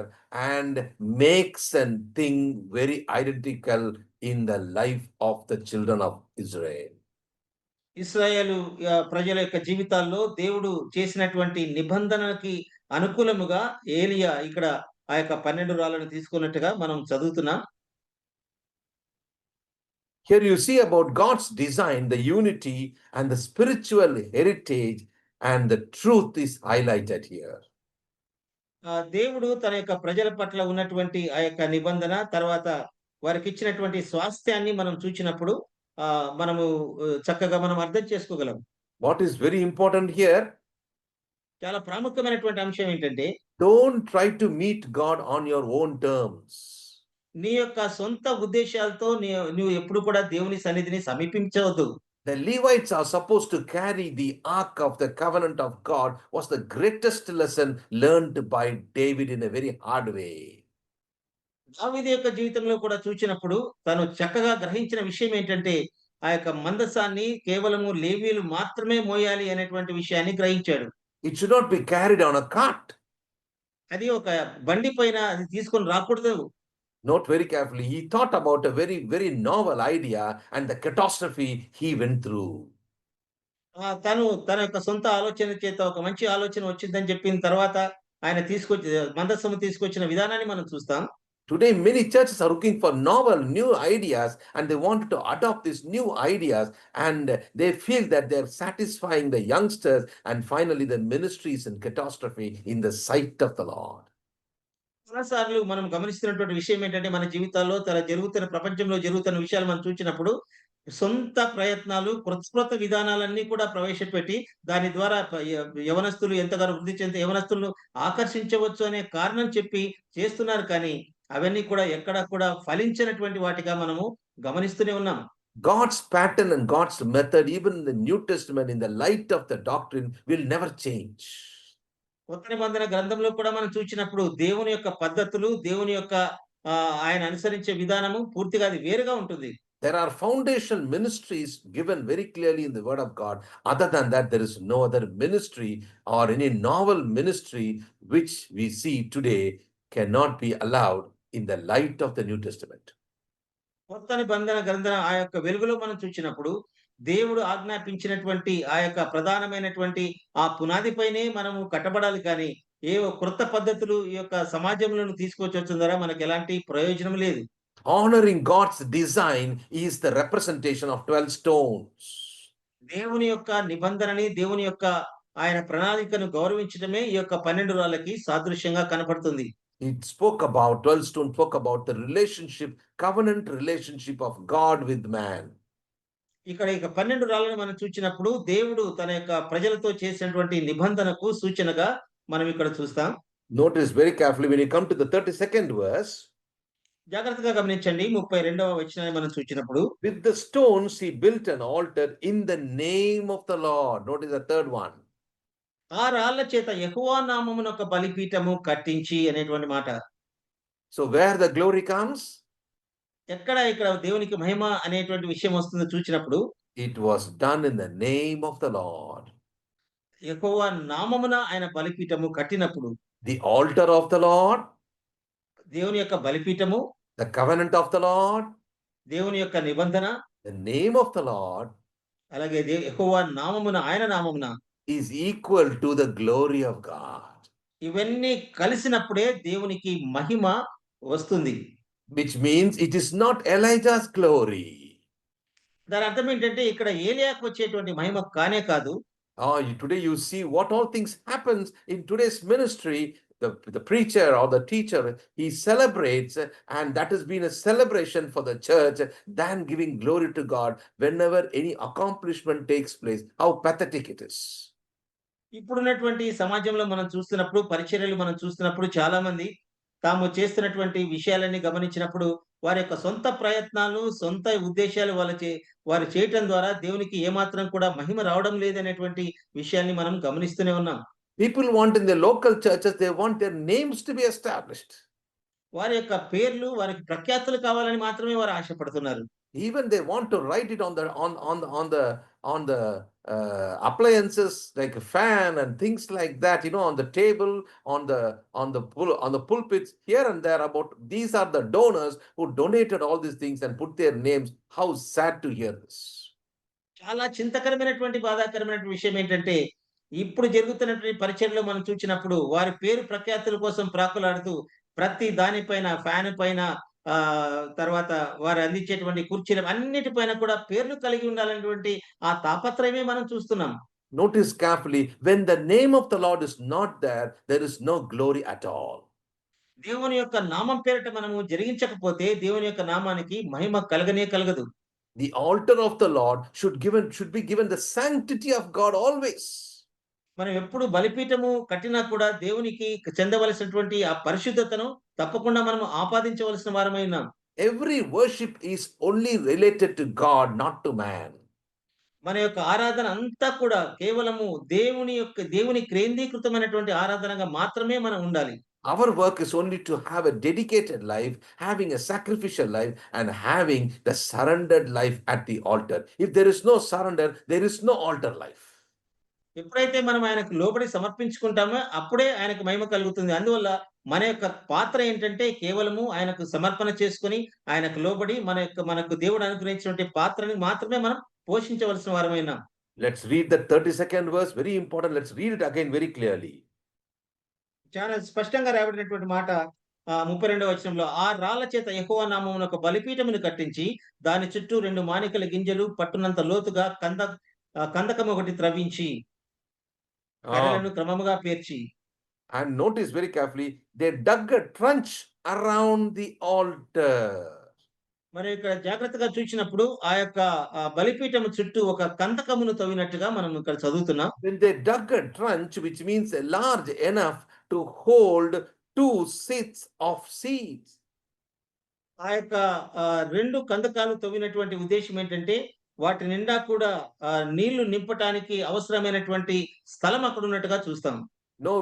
and makes a thing very identical in the life of the children of Israel. ఇశ్రాయేలు ప్రజల యొక్క జీవితాల్లో దేవుడు చేసినటువంటి నిబంధనకి అనుకూలముగా ఏలియా ఇక్కడ ఆ యొక్క 12 రాళ్లను తీసుకున్నట్టుగా మనం చదువుతున్నాం. Here you see about God's design, the unity and the spiritual heritage, and the truth is highlighted here. దేవుడు తన యొక్క ప్రజల పట్ల ఉన్నటువంటి ఆ యొక్క నిబంధన, తర్వాత వారికి ఇచ్చినటువంటి స్వాస్థ్యాన్ని మనం చూచినప్పుడు మనము చక్కగా మనం అర్థం చేసుకోగలం. What is very important here? చాలా ప్రాముఖ్యమైనటువంటి అంశం ఏంటంటే, don't try to meet God on your own terms. నీ యొక్క సొంత ఉద్దేశాలతో నువ్వు ఎప్పుడు కూడా దేవుని సన్నిధిని సమీపించవద్దు. The Levites are supposed to carry the ark of the covenant of God was the greatest lesson learned by David in a very hard way. దావీదు యొక్క జీవితంలో కూడా చూచినప్పుడు తను చక్కగా గ్రహించిన విషయం ఏంటంటే, ఆ యొక్క మందసాన్ని కేవలము లేవీయులు మాత్రమే మోయాలి అనేటువంటి విషయాన్ని గ్రహించాడు. It should not be carried on a cart. అది ఒక బండి పైన అది తీసుకొని రాకూడదు. Note very carefully, he thought about a very, very novel idea and the catastrophe he went through. తను తన యొక్క సొంత ఆలోచన చేత ఒక మంచి ఆలోచన వచ్చిందని చెప్పిన తర్వాత ఆయన మందస్సము తీసుకొచ్చిన విధానాన్ని మనం చూస్తాం. Today, many churches are looking for novel, new ideas, and they want to adopt these new ideas, and they feel that they're satisfying the youngsters, and finally, the ministry is in catastrophe in the sight of the Lord. చాలా సార్లు మనం గమనిస్తున్నటువంటి విషయం ఏంటంటే, మన జీవితాల్లో జరుగుతున్న ప్రపంచంలో జరుగుతున్న విషయాలు మనం చూచినప్పుడు, సొంత ప్రయత్నాలు, క్రొత్త విధానాలన్నీ కూడా ప్రవేశపెట్టి, దాని ద్వారా యవనస్తులు ఎంతగానో వృద్ధి చెంది యవనస్తులను ఆకర్షించవచ్చు అనే కారణం చెప్పి చేస్తున్నారు కానీ, అవన్నీ కూడా ఎక్కడ కూడా ఫలించినటువంటి వాటిగా మనము గమనిస్తూనే ఉన్నాం. God's pattern and God's method, even in the New Testament, in the light of the doctrine, will never change. కొత్త నిబంధన గ్రంథంలో కూడా మనం చూచినప్పుడు దేవుని యొక్క పద్ధతులు, దేవుని యొక్క ఆయన అనుసరించే విధానము పూర్తిగా అది వేరుగా ఉంటుంది. There are foundational ministries given very clearly in the Word of God. Other than that, there is no other ministry or any novel ministry which we see today cannot be allowed in the light of the New Testament. కొత్త నిబంధన గ్రంథం ఆ యొక్క వెలుగులో మనం చూచినప్పుడు దేవుడు ఆజ్ఞాపించినటువంటి ఆ యొక్క ప్రధానమైనటువంటి ఆ పునాదిపైనే మనము కట్టబడాలి కానీ ఏవో క్రొత్త పద్ధతులు ఈ యొక్క సమాజంలో తీసుకొచ్చొచ్చిన ద్వారా మనకు ఎలాంటి ప్రయోజనం లేదు. Honoring God's design is the representation of 12 stones. దేవుని యొక్క నిబంధనని, దేవుని యొక్క ఆయన ప్రణాళికను గౌరవించడమే ఈ యొక్క 12 రాళ్ళకి సాదృశ్యంగా కనపడుతుంది. It spoke about, 12 stones spoke about the relationship, covenant relationship of God with man. ఇక్కడ ఇక 12 రాళ్ళను మనం చూచినప్పుడు దేవుడు తన యొక్క ప్రజలతో చేసినటువంటి నిబంధనకు సూచనగా మనం ఇక్కడ చూస్తాం. Notice very carefully when you come to the 32nd verse. జాగ్రత్తగా గమనించండి 32వ వచనాన్ని మనం చూచినప్పుడు, With the stones he built an altar in the name of the Lord. Notice the third one. ఆ రాళ్ల చేత యెహోవా నామమున ఒక బలిపీఠము కట్టించి అనేటువంటి మాట. So where the glory comes? ఇక్కడ దేవునికి మహిమ అనేటువంటి విషయం వస్తుందో చూచినప్పుడు, It was done in the name of the Lord. యెహోవా నామమున ఆయన బలిపీఠము కట్టినప్పుడు, The altar of the Lord, దేవుని యొక్క బలిపీఠము, the covenant of the Lord, దేవుని యొక్క నిబంధన, the name of the Lord అలాగే యెహోవా నామమున ఆయన నామమున is equal to the glory of God. ఇవన్నీ కలిసినప్పుడే దేవునికి మహిమ వస్తుంది. Which means it is not Elijah's glory. దాని అర్థం ఏంటంటే ఇక్కడ ఏలియాకు వచ్చేటువంటి మహిమ కానే కాదు. Today you see what all things happens in today's ministry. The preacher or the teacher, he celebrates, and that has been a celebration for the church than giving glory to God whenever any accomplishment takes place. How pathetic it is. ఇప్పుడున్నటువంటి సమాజంలో మనం చూస్తున్నప్పుడు, పరిచర్యలు మనం చూస్తున్నప్పుడు చాలా మంది తాము చేస్తున్నటువంటి విషయాలన్నీ గమనించినప్పుడు వారి యొక్క సొంత ప్రయత్నాలు, సొంత ఉద్దేశాలు వారు చేయటం ద్వారా దేవునికి ఏమాత్రం కూడా మహిమ రావడం లేదనేటువంటి విషయాన్ని మనం గమనిస్తూనే ఉన్నాం. People want in their local churches, they want their names to be established. వారి యొక్క పేర్లు, వారికి ప్రఖ్యాతులు కావాలని మాత్రమే వారు ఆశపడుతున్నారు. Even they want to write it on the appliances like a fan and things like that, on the table, on the pulpits here and there about these are the donors who donated all these things and put their names. How sad to hear this. చాలా చింతకరమైనటువంటి, బాధాకరమైనటువంటి విషయం ఏంటంటే ఇప్పుడు జరుగుతున్నటువంటి పరిచర్యలో మనం చూసినప్పుడు వారి పేరు ప్రఖ్యాతుల కోసం ప్రాకులాడుతూ ప్రతి దానిపైన, ఫ్యాన్ పైన, తర్వాత వారు అందించేటువంటి కుర్చీల అన్నిటిపైన కూడా పేర్లు కలిగి ఉండాలనేటువంటి ఆ తాపత్రయమే మనం చూస్తున్నాం. Notice carefully, when the name of the Lord is not there, there is no glory at all. దేవుని యొక్క నామం పేరిట మనము జరిగించకపోతే దేవుని యొక్క నామానికి మహిమ కలగనే కలగదు. The altar of the Lord should be given the sanctity of God always. మనం ఎప్పుడు బలిపీఠము కట్టినా కూడా దేవునికి చెందవలసినటువంటి ఆ పరిశుద్ధతను తప్పకుండా మనం ఆపాదించవలసిన వారమై ఉన్నాం. Every worship is only related to God, not to man. మన యొక్క ఆరాధన అంతా కూడా కేవలము దేవుని కేంద్రీకృతమైనటువంటి ఆరాధనగా మాత్రమే మనం ఉండాలి. Our work is only to have a dedicated life, having a sacrificial life, and having the surrendered life at the altar. If there is no surrender, there is no altar life. ఎప్పుడైతే మనం ఆయనకు లోబడి సమర్పించుకుంటామో అప్పుడే ఆయనకు మహిమ కలుగుతుంది. అందువల్ల మన యొక్క పాత్ర ఏంటంటే కేవలము ఆయనకు సమర్పణ చేసుకొని ఆయనకు లోబడి మనకు దేవుడు అనుగ్రహించినటువంటి పాత్రని మాత్రమే మనం పోషించవలసిన వారమైనా. Let's read the 32nd verse, very important. Let's read it again very clearly. చాలా స్పష్టంగా రాయబడినటువంటి మాట 32వ వచనంలో, ఆ రాళ్ల చేత యెహోవా నామమున ఒక బలిపీఠమును కట్టించి దాని చుట్టూ 2 మానికల గింజలు పట్టునంత లోతుగా కందకం ఒకటి త్రవ్వించి కర్రలను క్రమముగా పేర్చి. And notice very carefully, they dug a trench around the altar. మరి ఇక్కడ జాగ్రత్తగా చూసినప్పుడు ఆ యొక్క బలిపీఠము చుట్టూ ఒక కందకమును తవ్వినట్టుగా మనం ఇక్కడ చదువుతున్నాం. When they dug a trench, which means a large enough to hold 2 seats of seeds. ఆ యొక్క 2 కందకాలు తవ్వినటువంటి ఉద్దేశం ఏంటంటే వాటి నిండా కూడా నీళ్లు నింపటానికి అవసరమైనటువంటి స్థలం అక్కడ ఉన్నట్టుగా చూస్తాం. No,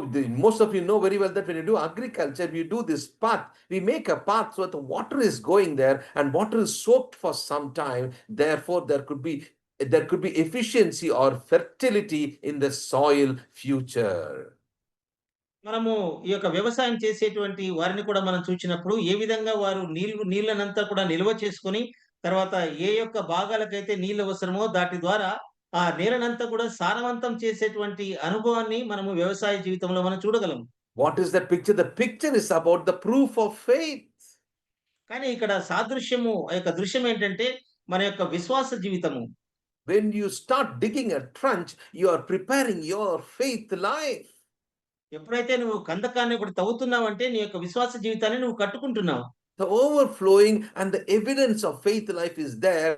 most of you know very well that when you do agriculture, we do this path. We make a path so that the water is going there and water is soaked for some time. Therefore, there could be efficiency or fertility in the soil future. మనము ఈ యొక్క వ్యవసాయం చేసేటువంటి వారిని కూడా మనం చూచినప్పుడు ఏ విధంగా వారు నీళ్ళనంతా కూడా నిల్వ చేసుకొని తర్వాత ఏ యొక్క భాగాలకైతే నీళ్ళు అవసరమో దాటి ద్వారా ఆ నేలనంతా కూడా సారవంతం చేసేటువంటి అనుభవాన్ని మనము వ్యవసాయ జీవితంలో మనం చూడగలం. What is that picture? The picture is about the proof of faith. కానీ ఇక్కడ సాదృశ్యము ఆ యొక్క దృశ్యం ఏంటంటే మన యొక్క విశ్వాస జీవితము. When you start digging a trench, you are preparing your faith life. ఎప్పుడైతే నువ్వు కందకాన్ని ఒకటి తవ్వుతున్నావంటే నీ యొక్క విశ్వాస జీవితాన్ని నువ్వు కట్టుకుంటున్నావు. The overflowing and the evidence of faith life is there.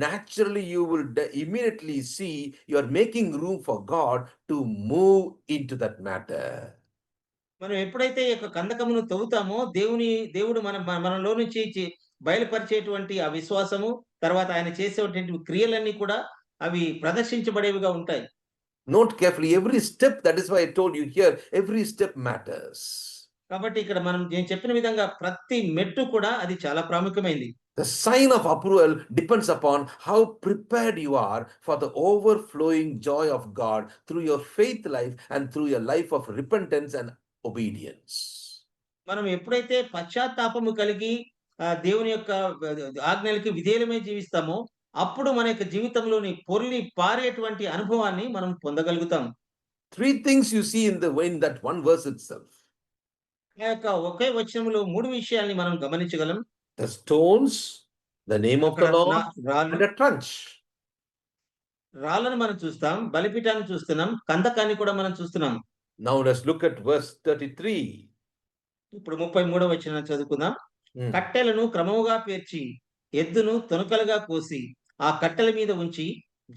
Naturally, you will immediately see you are making room for God to move into that matter. మనం ఎప్పుడైతే ఈ యొక్క కందకమును తవ్వుతామో దేవుడు మనలో నుంచి బయలుపరిచేటువంటి ఆ విశ్వాసము తర్వాత ఆయన చేసేటువంటి క్రియలన్నీ కూడా అవి ప్రదర్శించబడేవిగా ఉంటాయి. Note carefully every step. That is why I told you here, every step matters. కాబట్టి ఇక్కడ నేను చెప్పిన విధంగా ప్రతి మెట్టు కూడా అది చాలా ప్రాముఖ్యమైనది. The sign of approval depends upon how prepared you are for the overflowing joy of God through your faith life and through your life of repentance and obedience. మనం ఎప్పుడైతే పశ్చాత్తాపము కలిగి దేవుని యొక్క ఆజ్ఞలకి విధేయులమై జీవిస్తామో అప్పుడు మన యొక్క జీవితంలోని పొర్లి పారేటువంటి అనుభవాన్ని మనం పొందగలుగుతాం. 3 things you see in that one verse itself. ఆ యొక్క ఒకే వచనంలో 3 విషయాల్ని మనం గమనించగలం. The stones, the name of the Lord, రాళ్ళు and a trench. రాళ్ళను మనం చూస్తాం, బలిపీఠాన్ని చూస్తున్నాం, కందకాన్ని కూడా మనం చూస్తున్నాం. Now let's look at verse 33. ఇప్పుడు 33వ వచనం చదువుకుందాం. Hmm. కట్టెలను క్రమముగా పేర్చి ఎద్దును తొనకలుగా కోసి ఆ కట్టెల మీద ఉంచి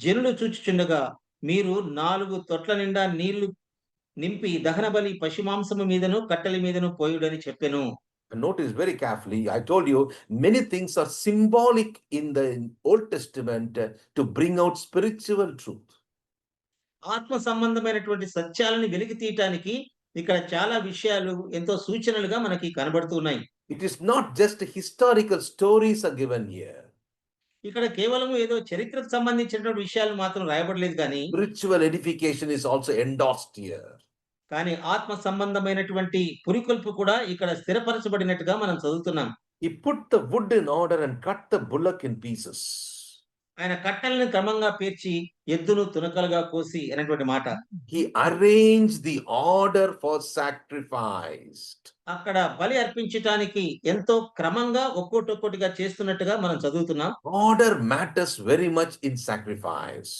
జనులు చూచుచుండగా మీరు 4 తొట్ల నిండా నీళ్లు నింపి దహన బలి పశుమాంసము మీదను కట్టెల మీదను పోయుడని చెప్పెను. Notice very carefully, I told you many things are symbolic in the Old Testament to bring out spiritual truth. ఆత్మ సంబంధమైనటువంటి సత్యాలను వెలికి తీయటానికి ఇక్కడ చాలా విషయాలు ఎంతో సూచనలుగా మనకి కనబడుతున్నాయి. It is not just historical stories are given here. ఇక్కడ కేవలం ఏదో చరిత్రకు సంబంధించినటువంటి విషయాలు మాత్రం రాయబడలేదు కానీ Spiritual edification is also endorsed here. కానీ ఆత్మ సంబంధమైనటువంటి పురికొల్పు కూడా ఇక్కడ స్థిరపరచబడినట్టుగా మనం చదువుతున్నాం. He put the wood in order and cut the bullock in pieces. ఆయన కట్టెలను క్రమంగా పేర్చి ఎద్దును తునకలుగా కోసి అనేటువంటి మాట. He arranged the order for sacrifice. అక్కడ బలి అర్పించటానికి ఎంతో క్రమంగా ఒక్కొక్కటిగా చేస్తున్నట్టుగా మనం చదువుతున్నాం. Order matters very much in sacrifice.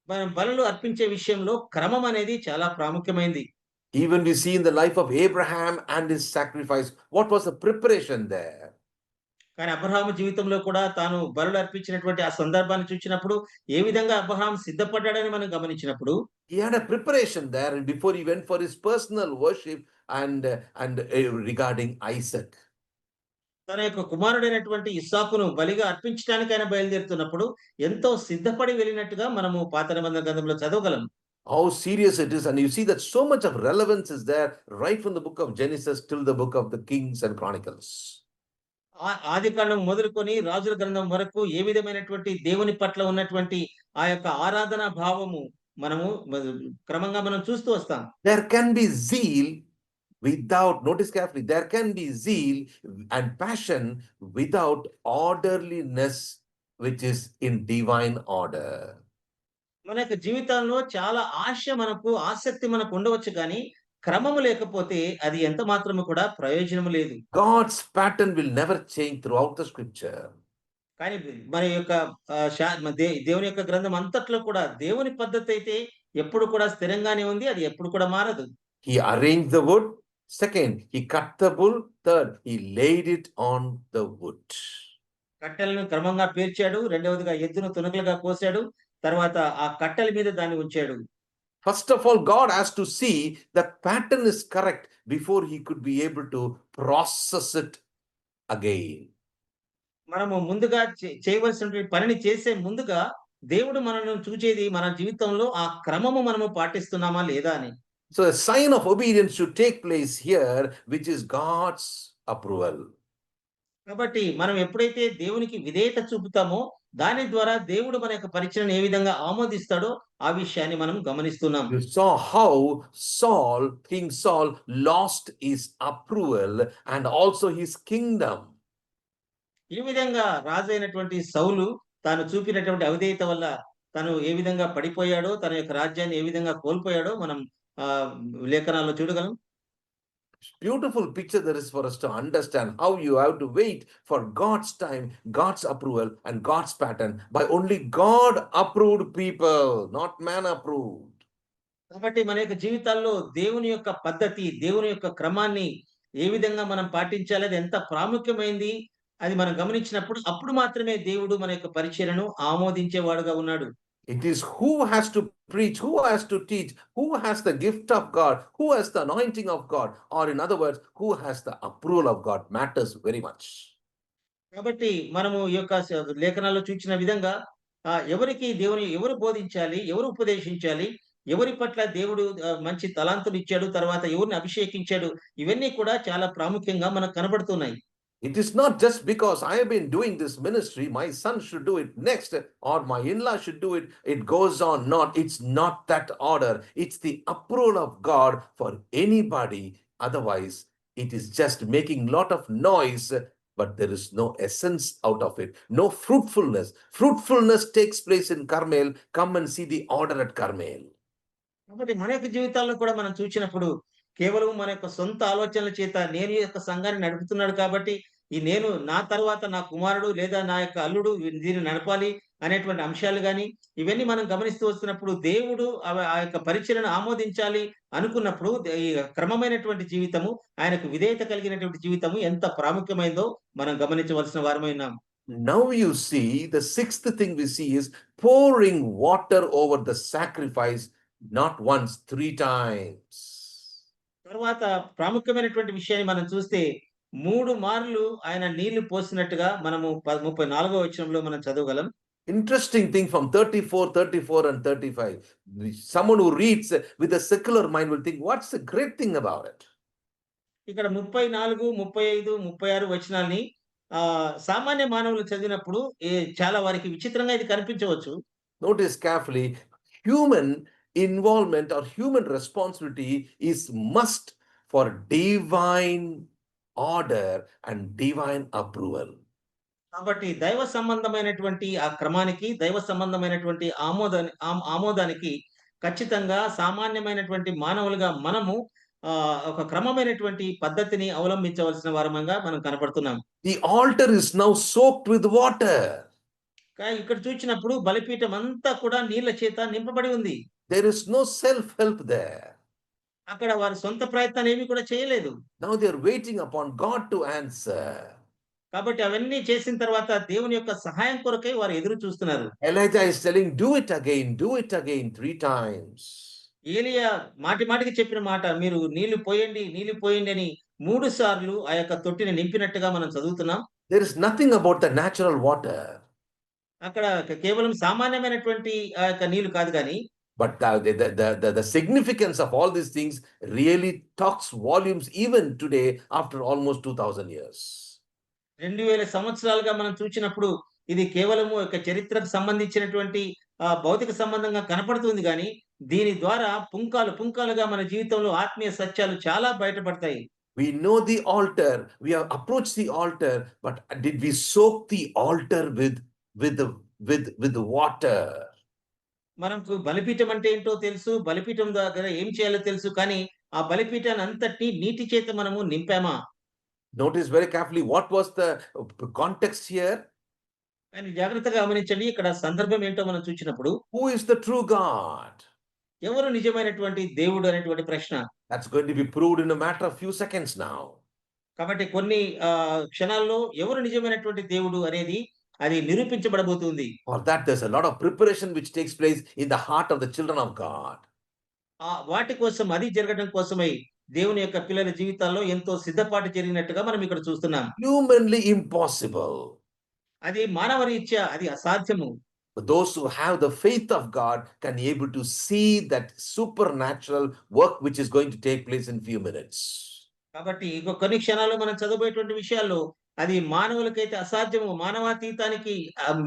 మనం బలులు అర్పించే విషయంలో క్రమం అనేది చాలా ప్రాముఖ్యమైనది. Even we see in the life of Abraham and his sacrifice, what was the preparation there? కానీ అబ్రహాము జీవితంలో కూడా తాను బలులు అర్పించినటువంటి ఆ సందర్భాన్ని చూసినప్పుడు ఏ విధంగా అబ్రహాం సిద్ధపడ్డాడని మనం గమనించినప్పుడు He had a preparation there and before he went for his personal worship and regarding Isaac. తన యొక్క కుమారుడైనటువంటి ఇస్సాకును బలిగా అర్పించడానికి ఆయన బయలుదేరుతున్నప్పుడు ఎంతో సిద్ధపడి వెళ్ళినట్టుగా మనము పాత నిబంధన గ్రంథంలో చదవగలం. How serious it is, and you see that so much of relevance is there right from the book of Genesis till the book of the Kings and Chronicles. ఆదికాండం మొదలుకొని రాజుల గ్రంథం వరకు ఏ విధమైనటువంటి దేవుని పట్ల ఉన్నటువంటి ఆ యొక్క ఆరాధన భావము మనము క్రమంగా మనం చూస్తూ వస్తాం. There can be zeal without, notice carefully, there can be zeal and passion without orderliness, which is in divine order. మన యొక్క జీవితంలో చాలా ఆసక్తి మనకు ఉండవచ్చు కానీ, క్రమము లేకపోతే అది ఎంత మాత్రము కూడా ప్రయోజనము లేదు. God's pattern will never change throughout the scripture. కానీ మన యొక్క దేవుని యొక్క గ్రంథం అంతట్లో కూడా దేవుని పద్ధతి అయితే ఎప్పుడు కూడా స్థిరంగానే ఉంది. అది ఎప్పుడు కూడా మారదు. He arranged the wood. Second, he cut the bull. Third, he laid it on the wood. కట్టెలను క్రమంగా పేర్చాడు. రెండవదిగా ఎద్దును తునకలుగా కోసాడు. తర్వాత ఆ కట్టెల మీద దాన్ని ఉంచాడు. First of all, God has to see the pattern is correct before he could be able to process it again. మనము ముందుగా చేయవలసినటువంటి పనిని చేసే ముందుగా దేవుడు మనల్ని చూచేది మన జీవితంలో ఆ క్రమము మనము పాటిస్తున్నామా లేదా అని. So a sign of obedience should take place here, which is God's approval. కాబట్టి మనం ఎప్పుడైతే దేవునికి విధేయత చూపుతామో దాని ద్వారా దేవుడు మన యొక్క పరిచయను ఏ విధంగా ఆమోదిస్తాడో ఆ విషయాన్ని మనం గమనిస్తున్నాం. You saw how King Saul lost his approval and also his kingdom. ఈ విధంగా రాజు అయినటువంటి సౌలు తాను చూపినటువంటి అవిధేయత వల్ల తను ఏ విధంగా పడిపోయాడో, తన యొక్క రాజ్యాన్ని ఏ విధంగా కోల్పోయాడో మనం లేఖనాల్లో చూడగలం. Beautiful picture there is for us to understand how you have to wait for God's time, God's approval and God's pattern by only God approved people, not man approved. కాబట్టి మన యొక్క జీవితాల్లో దేవుని యొక్క పద్ధతి, దేవుని యొక్క క్రమాన్ని ఏ విధంగా మనం పాటించాలి, అది ఎంత ప్రాముఖ్యమైంది అది మనం గమనించినప్పుడు అప్పుడు మాత్రమే దేవుడు మన యొక్క పరిచర్యను ఆమోదించేవాడుగా ఉన్నాడు. It is who has to preach, who has to teach, who has the gift of God, who has the anointing of God, or in other words, who has the approval of God matters very much. కాబట్టి మనము ఈ యొక్క లేఖనాల్లో చూచిన విధంగా ఎవరికి ఎవరు బోధించాలి, ఎవరు ఉపదేశించాలి, ఎవరి పట్ల దేవుడు మంచి తలాంతులు ఇచ్చాడు, తర్వాత ఎవరిని అభిషేకించాడు, ఇవన్నీ కూడా చాలా ప్రాముఖ్యంగా మనకు కనబడుతున్నాయి. It is not just because I have been doing this ministry, my son should do it next, or my in-law should do it. It goes on. It's not that order. It's the approval of God for anybody. Otherwise, it is just making lot of noise, but there is no essence out of it. No fruitfulness. Fruitfulness takes place in Carmel. Come and see the order at Carmel. కాబట్టి మన యొక్క జీవితాల్లో కూడా మనం చూసినప్పుడు కేవలం మన యొక్క సొంత ఆలోచనల చేత నేను ఈ యొక్క సంఘాన్ని నడుపుతున్నాడు కాబట్టి నేను నా తర్వాత నా కుమారుడు లేదా నా యొక్క అల్లుడు దీన్ని నడపాలి అనేటువంటి అంశాలు గాని ఇవన్నీ మనం గమనిస్తూ వస్తున్నప్పుడు దేవుడు ఆ యొక్క పరిచర్యను ఆమోదించాలి అనుకున్నప్పుడు ఈ క్రమమైనటువంటి జీవితము, ఆయనకు విధేయత కలిగినటువంటి జీవితము ఎంత ప్రాముఖ్యమైందో మనం గమనించవలసిన వారమై ఉన్నాం. Now you see, the sixth thing we see is pouring water over the sacrifice, not once, 3 times. తర్వాత ప్రాముఖ్యమైనటువంటి విషయాన్ని మనం చూస్తే 3 మార్లు ఆయన నీళ్లు పోసినట్టుగా మనము 34వ వచనంలో మనం చదవగలం. Interesting thing from 34, 34 and 35. Someone who reads with a secular mind will think, what's the great thing about it? ఇక్కడ 34, 35, 36 వచనాల్ని సామాన్య మానవులు చదివినప్పుడు చాలా వారికి విచిత్రంగా ఇది కనిపించవచ్చు. Notice carefully, human involvement or human responsibility is must for divine order and divine approval. కాబట్టి దైవ సంబంధమైనటువంటి ఆ క్రమానికి, దైవ సంబంధమైనటువంటి ఆమోదానికి ఖచ్చితంగా సామాన్యమైనటువంటి మానవులుగా మనము ఒక క్రమమైనటువంటి పద్ధతిని అవలంబించవలసిన వారమంగా మనం కనపడుతున్నాం. The altar is now soaked with water. ఇక్కడ చూసినప్పుడు బలిపీఠం అంతా కూడా నీళ్ల చేత నింపబడి ఉంది. There is no self-help there. అక్కడ వారి సొంత ప్రయత్నాలు ఏమీ కూడా చేయలేదు. Now they are waiting upon God to answer. కాబట్టి అవన్నీ చేసిన తర్వాత దేవుని యొక్క సహాయం కొరకై వారు ఎదురు చూస్తున్నారు. Elijah is telling, do it again 3 times. ఏలియా మాటికి చెప్పిన మాట, మీరు నీళ్లు పోయండి అని 3 సార్లు ఆ యొక్క తొట్టిని నింపినట్టుగా మనం చదువుతున్నాం. There is nothing about the natural water. అక్కడ కేవలం సామాన్యమైనటువంటి ఆ యొక్క నీళ్లు కాదు కానీ, but the significance of all these things really talks volumes even today after almost 2000 years. 2000 సంవత్సరాలుగా మనం చూసినప్పుడు ఇది కేవలము ఒక చరిత్రకు సంబంధించినటువంటి భౌతిక సంబంధంగా కనపడుతుంది కానీ దీని ద్వారా పుంకాలుగా మన జీవితంలో ఆత్మీయ సత్యాలు చాలా బయటపడతాయి. We know the altar, we have approached the altar, but did we soak the altar with the water? మనకు బలిపీఠం అంటే ఏంటో తెలుసు. బలిపీఠం దగ్గర ఏం చేయాలో తెలుసు. కానీ ఆ బలిపీఠాన్ని అంతటిని నీటి చేత మనము నింపామా? Notice very carefully what was the context here. కానీ జాగ్రత్తగా గమనించండి. ఇక్కడ సందర్భం ఏంటో మనం చూచినప్పుడు, Who is the true God? ఎవరు నిజమైనటువంటి దేవుడు అనేటువంటి ప్రశ్న. That's going to be proved in a matter of few seconds now. కాబట్టి కొన్ని క్షణాల్లో ఎవరు నిజమైనటువంటి దేవుడు అనేది అది నిరూపించబడబోతుంది. For that, there's a lot of preparation which takes place in the heart of the children of God. వాటి కోసం అది జరగడం కోసమై దేవుని యొక్క పిల్లల జీవితాల్లో ఎంతో సిద్ధపాటు జరిగినట్టుగా మనం ఇక్కడ చూస్తున్నాం. Humanly impossible. అది మానవరీత్యా అది అసాధ్యము. But those who have the faith of God can be able to see that supernatural work which is going to take place in few minutes. కాబట్టి కొన్ని క్షణాల్లో మనం చదవబోయేటువంటి విషయాల్లో అది మానవులకైతే అసాధ్యము, మానవాతీతానికి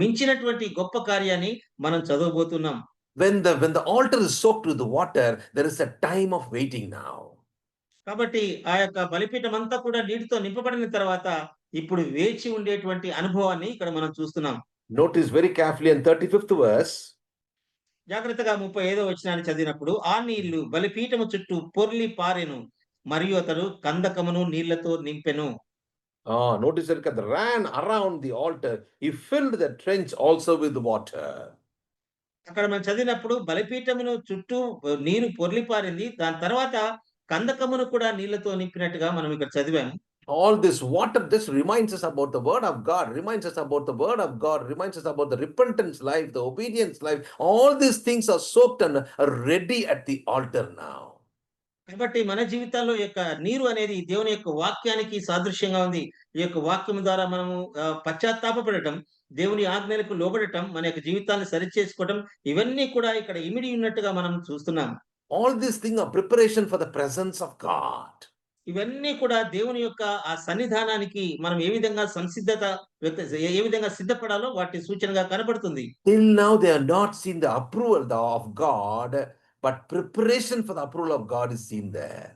మించినటువంటి గొప్ప కార్యాన్ని మనం చదవబోతున్నాం. When the altar is soaked with the water, there is a time of waiting now. కాబట్టి ఆ యొక్క బలిపీఠం అంతా కూడా నీటితో నింపబడిన తర్వాత ఇప్పుడు వేచి ఉండేటువంటి అనుభవాన్ని ఇక్కడ మనం చూస్తున్నాం. Notice very carefully in 35th verse. జాగ్రత్తగా 35వ వచనాన్ని చదివినప్పుడు, ఆ నీళ్లు బలిపీఠము చుట్టూ పొర్లి పారెను, మరియు అతడు కందకమును నీళ్లతో నింపెను. Notice that it ran around the altar. He filled the trench also with water. అక్కడ మనం చదివినప్పుడు బలిపీఠమును చుట్టూ నీరు పొర్లి పారింది. దాని తర్వాత కందకమును కూడా నీళ్లతో నింపినట్టుగా మనం ఇక్కడ చదివాము. All this water just reminds us about the word of God, reminds us about the word of God, reminds us about the repentance life, the obedience life. All these things are soaked and are ready at the altar now. కాబట్టి మన జీవితాల్లో యొక్క నీరు అనేది దేవుని యొక్క వాక్యానికి సాదృశ్యంగా ఉంది. ఈ యొక్క వాక్యం ద్వారా మనము పశ్చాత్తాపపడటం, దేవుని ఆజ్ఞలకు లోబడటం, మన యొక్క జీవితాన్ని సరిచేసుకోవటం, ఇవన్నీ కూడా ఇక్కడ ఇమిడి ఉన్నట్టుగా మనం చూస్తున్నాం. All these things are preparation for the presence of God. ఇవన్నీ కూడా దేవుని యొక్క ఆ సన్నిధానానికి మనం ఏ విధంగా ఏ విధంగా సిద్ధపడాలో వాటి సూచనగా కనబడుతుంది. Till now they have not seen the approval of God, but preparation for the approval of God is seen there.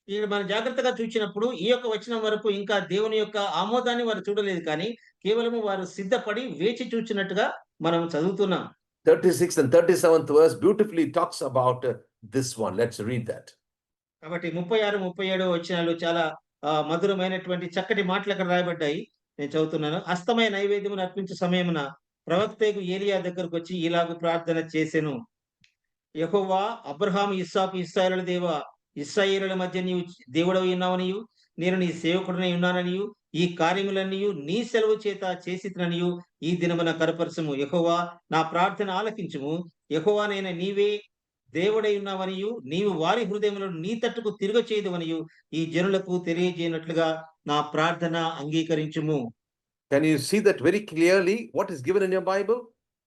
ఇక్కడ మనం జాగ్రత్తగా చూచినప్పుడు ఈ యొక్క వచనం వరకు ఇంకా దేవుని యొక్క ఆమోదాన్ని వారు చూడలేదు, కానీ కేవలము వారు సిద్ధపడి వేచి చూచినట్టుగా మనం చదువుతున్నాం. 36 and 37th verse beautifully talks about this one. Let's read that. కాబట్టి 36, 37 వచనాలు చాలా మధురమైనటువంటి చక్కటి మాటలు అక్కడ రాయబడ్డాయి. నేను చదువుతున్నాను. అస్తమయ నైవేద్యమును అర్పించే సమయమున ప్రవక్తయగు ఏలియా దగ్గరకు వచ్చి ఇలాగు ప్రార్థన చేసెను. యెహోవా, అబ్రహాము, ఇస్సాకు, ఇశ్రాయేలుల దేవా, ఇశ్రాయేలుల మధ్య నీవు దేవుడవై ఉన్నావనియు, నేను నీ సేవకుడినై ఉన్నాననియు, ఈ కార్యములన్నీయు నీ సెలవు చేత చేసిననియు ఈ దినమున కనపరచుము. యెహోవా, నా ప్రార్థన ఆలకించుము. యెహోవానైన నీవే దేవుడై ఉన్నావనియు, నీవు వారి హృదయములను నీ తట్టుకు తిరగచేయదువనియు ఈ జనులకు తెలియజేయనట్లుగా నా ప్రార్థన అంగీకరించుము. Can you see that very clearly what is given in your Bible?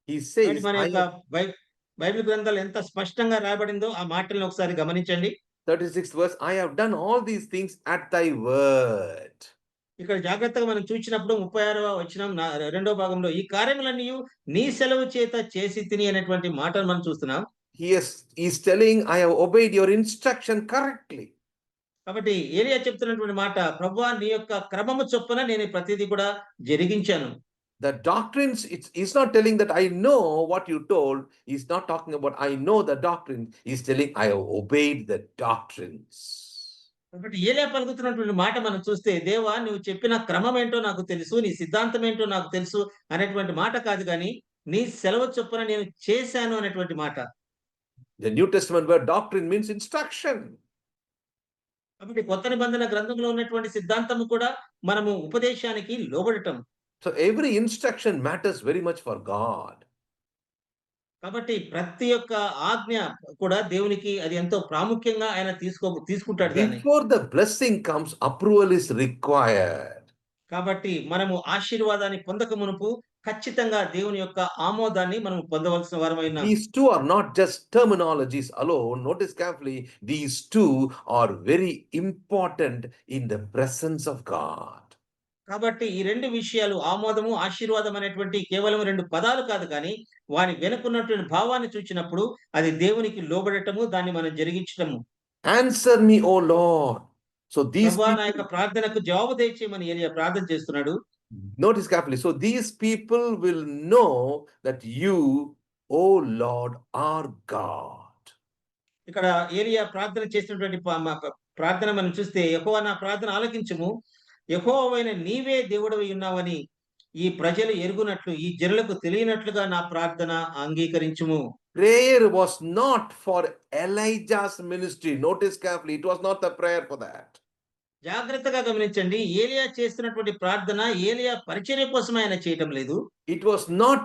He says, మన యొక్క బైబిల్ గ్రంథాలు ఎంత స్పష్టంగా రాయబడిందో ఆ మాటలను ఒకసారి గమనించండి. 36th verse, I have done all these things at thy word. ఇక్కడ జాగ్రత్తగా మనం చూసినప్పుడు 36వ వచనం రెండో భాగంలో ఈ కార్యములన్నీ నీ సెలవు చేత చేసి తిని అనేటువంటి మాటను మనం చూస్తున్నాం. He is telling, I have obeyed your instruction correctly. కాబట్టి ఏలియా చెప్తున్నటువంటి మాట, ప్రభువా నీ యొక్క క్రమము చొప్పున నేను ప్రతిదీ కూడా జరిగించాను. The doctrines, he's not telling that I know what you told. He's not talking about I know the doctrine. He's telling I have obeyed the doctrines. కాబట్టి ఏలియా పలుకుతున్నటువంటి మాట మనం చూస్తే, దేవా నువ్వు చెప్పిన క్రమం ఏంటో నాకు తెలుసు, నీ సిద్ధాంతం ఏంటో నాకు తెలుసు అనేటువంటి మాట కాదు, కానీ నీ సెలవు చొప్పున నేను చేశాను అనేటువంటి మాట. The New Testament word doctrine means instruction. కాబట్టి కొత్త నిబంధన గ్రంథంలో ఉన్నటువంటి సిద్ధాంతము కూడా మనము ఉపదేశానికి లోబడటం. So every instruction matters very much for God. కాబట్టి ప్రతి ఒక్క ఆజ్ఞ కూడా దేవునికి అది ఎంతో ప్రాముఖ్యంగా ఆయన తీసుకుంటాడు దాన్ని. Before the blessing comes, approval is required. కాబట్టి మనము ఆశీర్వాదాన్ని పొందక మునుపు ఖచ్చితంగా దేవుని యొక్క ఆమోదాన్ని మనం పొందవలసిన వారమై ఉన్నాం. These two are not just terminologies alone. Notice carefully, these two are very important in the presence of God. కాబట్టి ఈ రెండు విషయాలు, ఆమోదము, ఆశీర్వాదం అనేటువంటి కేవలం రెండు పదాలు కాదు, కానీ వాని వెనుకున్నటువంటి భావాన్ని చూచినప్పుడు అది దేవునికి లోబడటము, దాన్ని మనం జరిగించటము. Answer me, O Lord. So these ప్రభువా నా people, యొక్క ప్రార్థనకు జవాబు దయచేయమని ఏలియా ప్రార్థన చేస్తున్నాడు. notice carefully. So these people will know that you O Lord our God. ఇక్కడ ఏలియా ప్రార్థన చేసినటువంటి ప్రార్థన మనం చూస్తే, యెహోవా నా ప్రార్థన ఆలకించుము, యెహోవైన నీవే దేవుడవై ఉన్నావని ఈ ప్రజలు ఎరుగునట్లు, ఈ జనులకు తెలియనట్లుగా నా ప్రార్థన అంగీకరించుము. Prayer was not for Elijah's ministry. Notice carefully, it was not the prayer for that. జాగ్రత్తగా గమనించండి. ఏలియా చేస్తున్నటువంటి ప్రార్థన ఏలియా పరిచర్య కోసం ఆయన చేయటం లేదు. It was not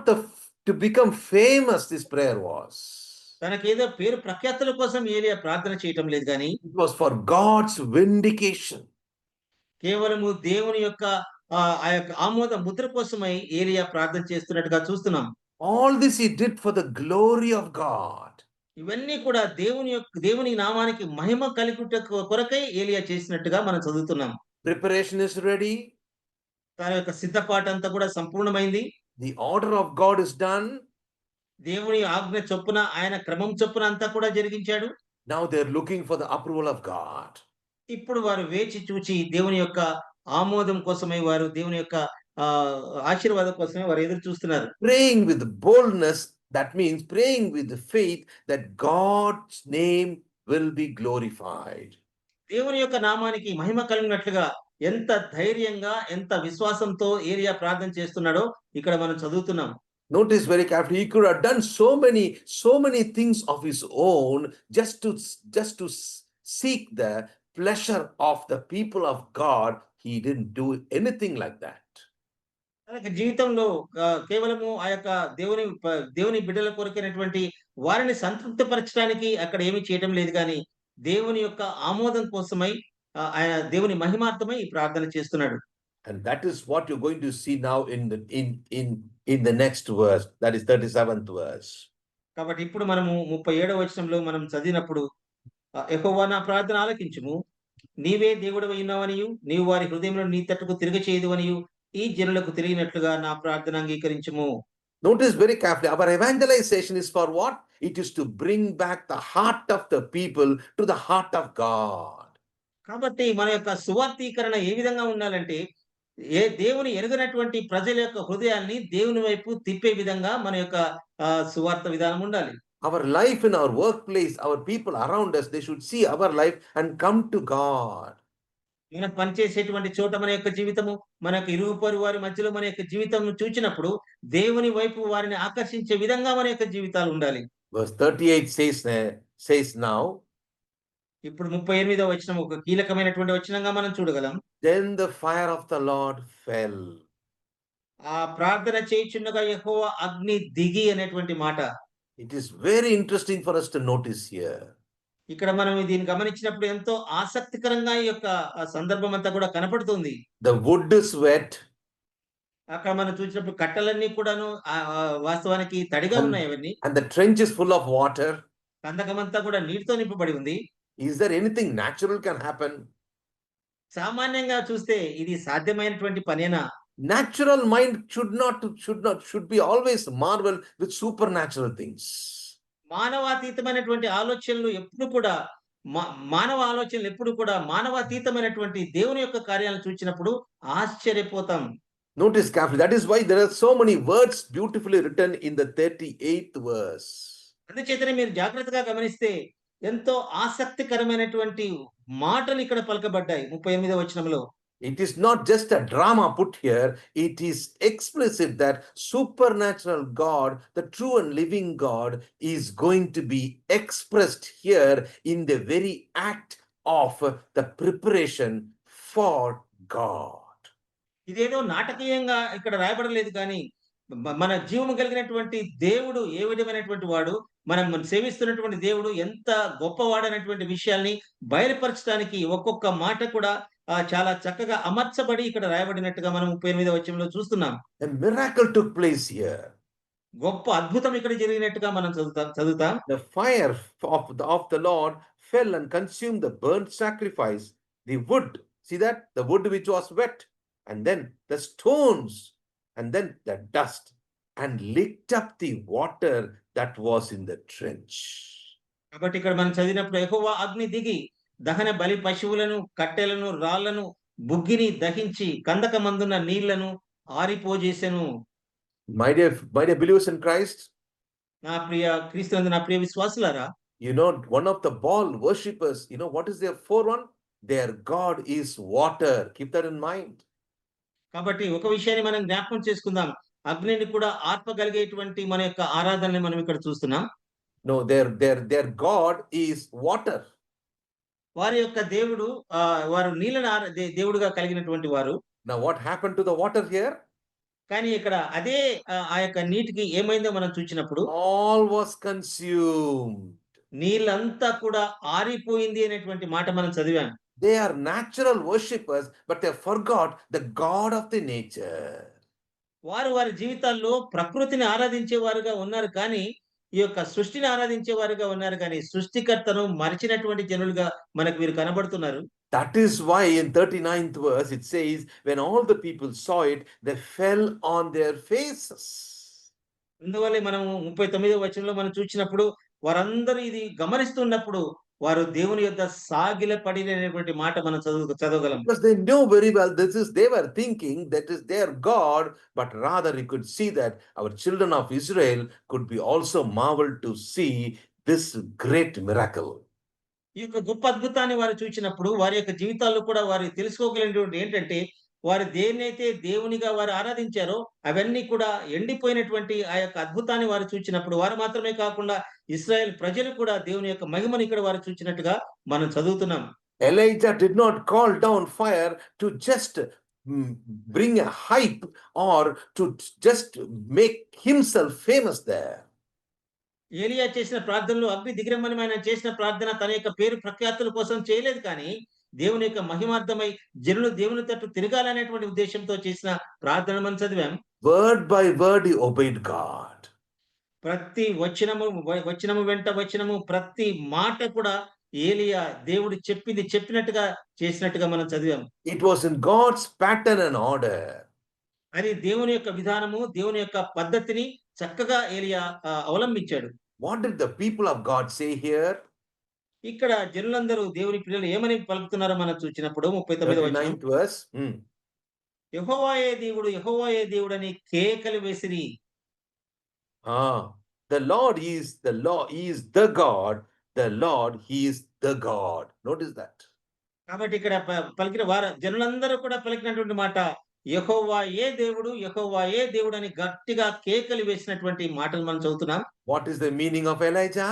to become famous, this prayer was. తనకేదో పేరు ప్రఖ్యాతుల కోసం ఏలియా ప్రార్థన చేయటం లేదు గాని, It was for God's vindication. కేవలము దేవుని యొక్క ఆ యొక్క ఆమోద ముద్ర కోసమై ఏలియా ప్రార్థన చేస్తున్నట్టుగా చూస్తున్నాం. All this he did for the glory of God. ఇవన్నీ కూడా దేవుని నామానికి మహిమ కలుగుట కొరకై ఏలియా చేసినట్టుగా మనం చదువుతున్నాం. Preparation is ready. తన యొక్క సిద్ధపాటు అంతా కూడా సంపూర్ణమైంది. The order of God is done. దేవుని ఆజ్ఞ చొప్పున, ఆయన క్రమం చొప్పున అంతా కూడా జరిగించాడు. Now they're looking for the approval of God. ఇప్పుడు వారు వేచి చూచి దేవుని యొక్క ఆమోదం కోసమై, వారు దేవుని యొక్క ఆశీర్వాదం కోసమే వారు ఎదురు చూస్తున్నారు. Praying with boldness, that means praying with the faith that God's name will be glorified. దేవుని యొక్క నామానికి మహిమ కలిగినట్లుగా ఎంత ధైర్యంగా, ఎంత విశ్వాసంతో ఏలియా ప్రార్థన చేస్తున్నాడో ఇక్కడ మనం చదువుతున్నాం. Notice very carefully, he could have done so many things of his own just to seek the pleasure of the people of God. He didn't do anything like that. తన జీవితంలో కేవలము ఆ యొక్క దేవుని బిడ్డల కొరకైనటువంటి వారిని సంతృప్తిపరచడానికి అక్కడ ఏమీ చేయటం లేదు గాని, దేవుని యొక్క ఆమోదం కోసమై ఆయన దేవుని మహిమార్థమై ఈ ప్రార్థన చేస్తున్నాడు. And that is what you're going to see now in the next verse, that is 37th verse. కాబట్టి ఇప్పుడు మనము 37వ వచనంలో మనం చదివినప్పుడు, యెహోవా నా ప్రార్థన ఆలకించుము, నీవే దేవుడవై ఉన్నావనియు, నీవు వారి హృదయంలో నీ తట్టుకు తిరగచేయదువనియు ఈ జనులకు తెలియనట్లుగా నా ప్రార్థన అంగీకరించుము. Notice very carefully, our evangelization is for what? It is to bring back the heart of the people to the heart of God. కాబట్టి మన యొక్క సువార్తీకరణ ఏ విధంగా ఉండాలంటే, దేవుని ఎరుగనటువంటి ప్రజల యొక్క హృదయాల్ని దేవుని వైపు తిప్పే విధంగా మన యొక్క సువార్త విధానం ఉండాలి. Our life in our workplace, our people around us, they should see our life and come to God. మనం పనిచేసేటువంటి చోట మన యొక్క జీవితము, మన యొక్క ఇరుగు పొరుగు వారి మధ్యలో మన యొక్క జీవితం చూచినప్పుడు దేవుని వైపు వారిని ఆకర్షించే విధంగా మన యొక్క జీవితాలు ఉండాలి. Verse 38 says now, ఇప్పుడు 38వ వచనం ఒక కీలకమైనటువంటి వచనంగా మనం చూడగలం. then the fire of the Lord fell. ఆ ప్రార్థన చేయుచుండగా యెహోవా అగ్ని దిగి అనేటువంటి మాట. It is very interesting for us to notice here. ఇక్కడ మనం దీన్ని గమనించినప్పుడు ఎంతో ఆసక్తికరంగా ఈ యొక్క సందర్భం అంతా కూడా కనపడుతుంది. The wood is wet. అక్కడ మనం చూసినప్పుడు కట్టలన్నీ కూడాను వాస్తవానికి తడిగా ఉన్నాయి అవన్నీ. And the trench is full of water. కందకమంతా కూడా నీటితో నింపబడి ఉంది. Is there anything natural can happen? సామాన్యంగా చూస్తే ఇది సాధ్యమైనటువంటి పనేనా? Natural mind should be always marvel with supernatural things. మానవాతీతమైనటువంటి ఆలోచనలు ఎప్పుడు కూడా మానవ ఆలోచనలు ఎప్పుడు కూడా మానవాతీతమైనటువంటి దేవుని యొక్క కార్యాలను చూచినప్పుడు ఆశ్చర్యపోతాం. Notice carefully, that is why there are so many words beautifully written in the 38th verse. అందుచేతనే మీరు జాగ్రత్తగా గమనిస్తే ఎంతో ఆసక్తికరమైనటువంటి మాటలు ఇక్కడ పలకబడ్డాయి 38వ వచనంలో. It is not just a drama put here, it is explicit that supernatural God, the true and living God, is going to be expressed here in the very act of the preparation for God. ఇదేదో నాటకీయంగా ఇక్కడ రాయబడలేదు కానీ, మన జీవము కలిగినటువంటి దేవుడు ఏ విధమైనటువంటి వాడు, మనం సేవిస్తున్నటువంటి దేవుడు ఎంత గొప్పవాడనేటువంటి విషయాల్ని బయలుపరచడానికి ఒక్కొక్క మాట కూడా చాలా చక్కగా అమర్చబడి ఇక్కడ రాయబడినట్టుగా మనం 38వ వచనంలో చూస్తున్నాం. A miracle took place here. గొప్ప అద్భుతం ఇక్కడ జరిగినట్టుగా మనం చదువుతాం. The fire of the Lord fell and consumed the burnt sacrifice, the wood. See that? The wood which was wet, and then the stones, and then the dust, and licked up the water that was in the trench. కాబట్టి ఇక్కడ మనం చదివినప్పుడు యెహోవా అగ్ని దిగి దహన బలి పశువులను, కట్టెలను, రాళ్లను, బుగ్గిని దహించి కందకమందున్న నీళ్లను ఆరిపోజేసెను. My dear believers in Christ, నా ప్రియ విశ్వాసులారా, You know, one of the Baal worshippers, you know, what is their forerun? Their God is water. Keep that in mind. కాబట్టి ఒక విషయాన్ని మనం జ్ఞాపకం చేసుకుందాం. అగ్నిని కూడా ఆర్పగలిగేటువంటి మన యొక్క ఆరాధనని మనం ఇక్కడ చూస్తున్నాం. No, their God is water. వారి యొక్క దేవుడు వారు నీళ్ళని దేవుడుగా కలిగినటువంటి వారు. Now, what happened to the water here? కానీ ఇక్కడ అదే ఆ యొక్క నీటికి ఏమైందో మనం చూచినప్పుడు All was consumed. నీళ్ళంతా కూడా ఆరిపోయింది అనేటువంటి మాట మనం చదివాం. They are natural worshippers, but they forgot the God of the nature. వారు వారి జీవితాల్లో ప్రకృతిని ఆరాధించేవారుగా ఉన్నారు కానీ, ఈ యొక్క సృష్టిని ఆరాధించేవారుగా ఉన్నారు కానీ, సృష్టికర్తను మరిచినటువంటి జనులుగా మనకు వీరు కనబడుతున్నారు. That is why in 39th verse it says, when all the people saw it, they fell on their faces. అందువల్లే మనం 39వ వచనంలో మనం చూసినప్పుడు వారందరూ ఇది గమనిస్తున్నప్పుడు వారు దేవుని యొద్ద సాగిలపడినటువంటి మాట మనం చదవగలం. Because they know very well they were thinking that is their God, but rather you could see that our children of Israel could be also marveled to see this great miracle. ఈ యొక్క గొప్ప అద్భుతాన్ని వారు చూసినప్పుడు వారి యొక్క జీవితాల్లో కూడా వారు తెలుసుకోగలిగినటువంటి ఏంటంటే, వారు దేన్నైతే దేవునిగా వారు ఆరాధించారో అవన్నీ కూడా ఎండిపోయినటువంటి ఆ యొక్క అద్భుతాన్ని వారు చూచినప్పుడు, వారు మాత్రమే కాకుండా ఇశ్రాయేల్ ప్రజలు కూడా దేవుని యొక్క మహిమను ఇక్కడ వారు చూచినట్టుగా మనం చదువుతున్నాం. Elijah did not call down fire to just bring a hype or to just make himself famous there. ఏలియా చేసిన ప్రార్థనలో అగ్ని దిగిరమ్మని ఆయన చేసిన ప్రార్థన తన యొక్క పేరు ప్రఖ్యాతుల కోసం చేయలేదు కానీ, దేవుని యొక్క మహిమార్థమై జనులు దేవుని తట్టు తిరగాలనేటువంటి ఉద్దేశంతో చేసిన ప్రార్థన మనం చదివాం. Word by word he obeyed God. ప్రతి వచనము వెంట వచనము, ప్రతి మాట కూడా ఏలియా దేవుడు చెప్పింది చెప్పినట్టుగా చేసినట్టుగా మనం చదివాం. It was in God's pattern and order. అది దేవుని యొక్క విధానము, దేవుని యొక్క పద్ధతిని చక్కగా ఏలియా అవలంబించాడు. What did the people of God say here? ఇక్కడ జనులందరూ దేవుని పిల్లలు ఏమని పలుకుతున్నారో మనం చూసినప్పుడు 39వ వచనం, 39th verse. యెహోవాయే దేవుడు, యెహోవాయే దేవుడని కేకలు వేసిరి. The Lord is the Lord, he is the God. The Lord, he is the God. Notice that. కాబట్టి ఇక్కడ పలికిన వారు జనులందరూ కూడా పలికినటువంటి మాట, యెహోవాయే దేవుడు, యెహోవాయే దేవుడు అని గట్టిగా కేకలు వేసినటువంటి మాటలు మనం చదువుతున్నాం. What is the meaning of Elijah?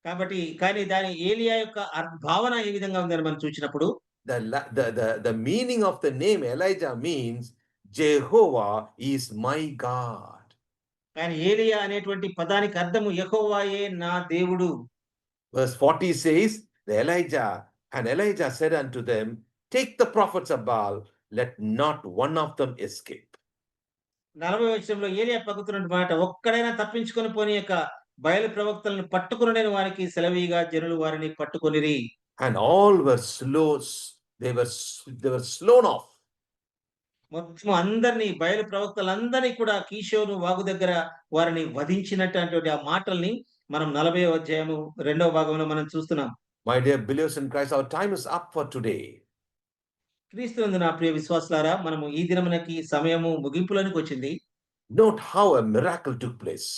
కాబట్టి కానీ దాని ఏలియా యొక్క భావన ఏ విధంగా ఉందని మనం చూసినప్పుడు, The meaning of the name Elijah means Jehovah is my God. కానీ ఏలియా అనేటువంటి పదానికి అర్థము యెహోవాయే నా దేవుడు. Verse 40 says, Elijah said unto them, take the prophets of Baal, let not one of them escape. 40వ వచనంలో ఏలియా పలుకుతున్న మాట, ఒక్కడైనా తప్పించుకొని పోని యొక్క బయలు ప్రవక్తలను పట్టుకొనలేని వారికి సెలవీగా జనులు వారిని పట్టుకొనిరి. And all were slow, they were slown off. మొత్తం అందరినీ బయలు ప్రవక్తలందరినీ కూడా కీషోను వాగు దగ్గర వారిని వధించినటువంటి ఆ మాటల్ని మనం 40వ అధ్యాయము 2వ భాగంలో మనం చూస్తున్నాం. My dear believers in Christ, our time is up for today. క్రీస్తునందు నా ప్రియ విశ్వాసులారా, మనము ఈ దినమునకి సమయము ముగింపులోనికి వచ్చింది. Note how a miracle took place.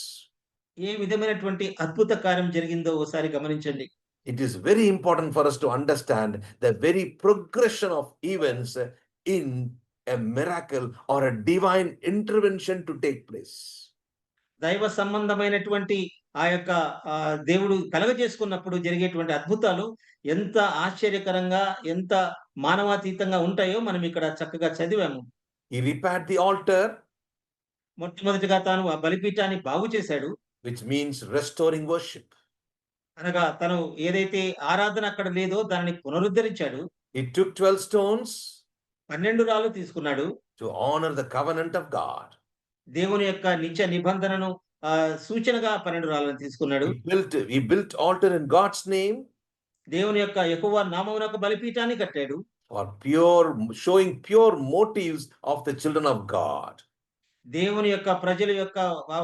ఏ విధమైనటువంటి అద్భుత కార్యం జరిగిందో ఒకసారి గమనించండి. It is very important for us to understand the very progression of events in a miracle or a divine intervention to take place. దైవ సంబంధమైనటువంటి ఆ యొక్క దేవుడు కలగజేసుకున్నప్పుడు జరిగేటువంటి అద్భుతాలు ఎంత ఆశ్చర్యకరంగా, ఎంత మానవాతీతంగా ఉంటాయో మనం ఇక్కడ చక్కగా చదివాము. He repaired the altar, మొట్టమొదటిగా తాను ఆ బలిపీఠాన్ని బాగు చేశాడు, which means restoring worship. అనగా తను ఏదైతే ఆరాధన అక్కడ లేదో దానిని పునరుద్ధరించాడు. He took 12 stones 12 రాళ్ళు తీసుకున్నాడు. to honor the covenant of God. దేవుని యొక్క నిత్య నిబంధనను సూచనగా 12 రాళ్ళను తీసుకున్నాడు. He built altar in God's name. దేవుని యొక్క యెహోవా నామమున ఒక బలిపీఠాన్ని కట్టాడు. For showing pure motives of the children of God. దేవుని యొక్క ప్రజల యొక్క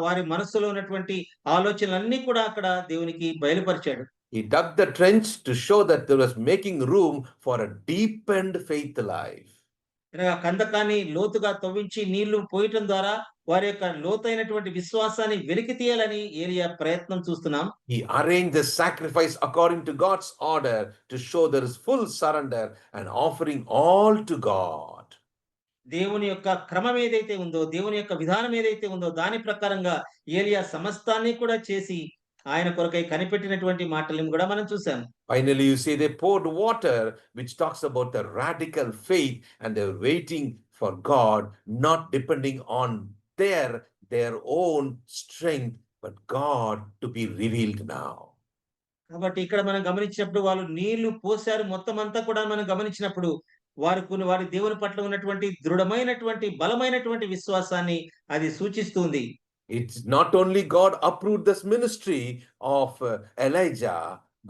వారి మనస్సులో ఉన్నటువంటి ఆలోచనలన్నీ కూడా అక్కడ దేవునికి బయలుపరిచాడు. He dug the trench to show that there was making room for a deepened faith life. కందకాన్ని లోతుగా తవ్వించి నీళ్లు పోయటం ద్వారా వారి యొక్క లోతైనటువంటి విశ్వాసాన్ని వెలికి తీయాలని ఏలియా ప్రయత్నం చూస్తున్నాం. He arranged the sacrifice according to God's order to show there is full surrender and offering all to God. దేవుని యొక్క క్రమం ఏదైతే ఉందో, దేవుని యొక్క విధానం ఏదైతే ఉందో దాని ప్రకారంగా ఏలియా సమస్తాన్ని కూడా చేసి ఆయన కొరకై కనిపెట్టినటువంటి మాటలను కూడా మనం చూసాం. Finally, you see they poured water, which talks about the radical faith and they're waiting for God, not depending on their own strength, but God to be revealed now. కాబట్టి ఇక్కడ మనం గమనించినప్పుడు వాళ్ళు నీళ్లు పోశారు, మొత్తం అంతా కూడా మనం గమనించినప్పుడు వారి దేవుని పట్ల ఉన్నటువంటి దృఢమైనటువంటి బలమైనటువంటి విశ్వాసాన్ని అది సూచిస్తుంది. It's not only God approved this ministry of Elijah,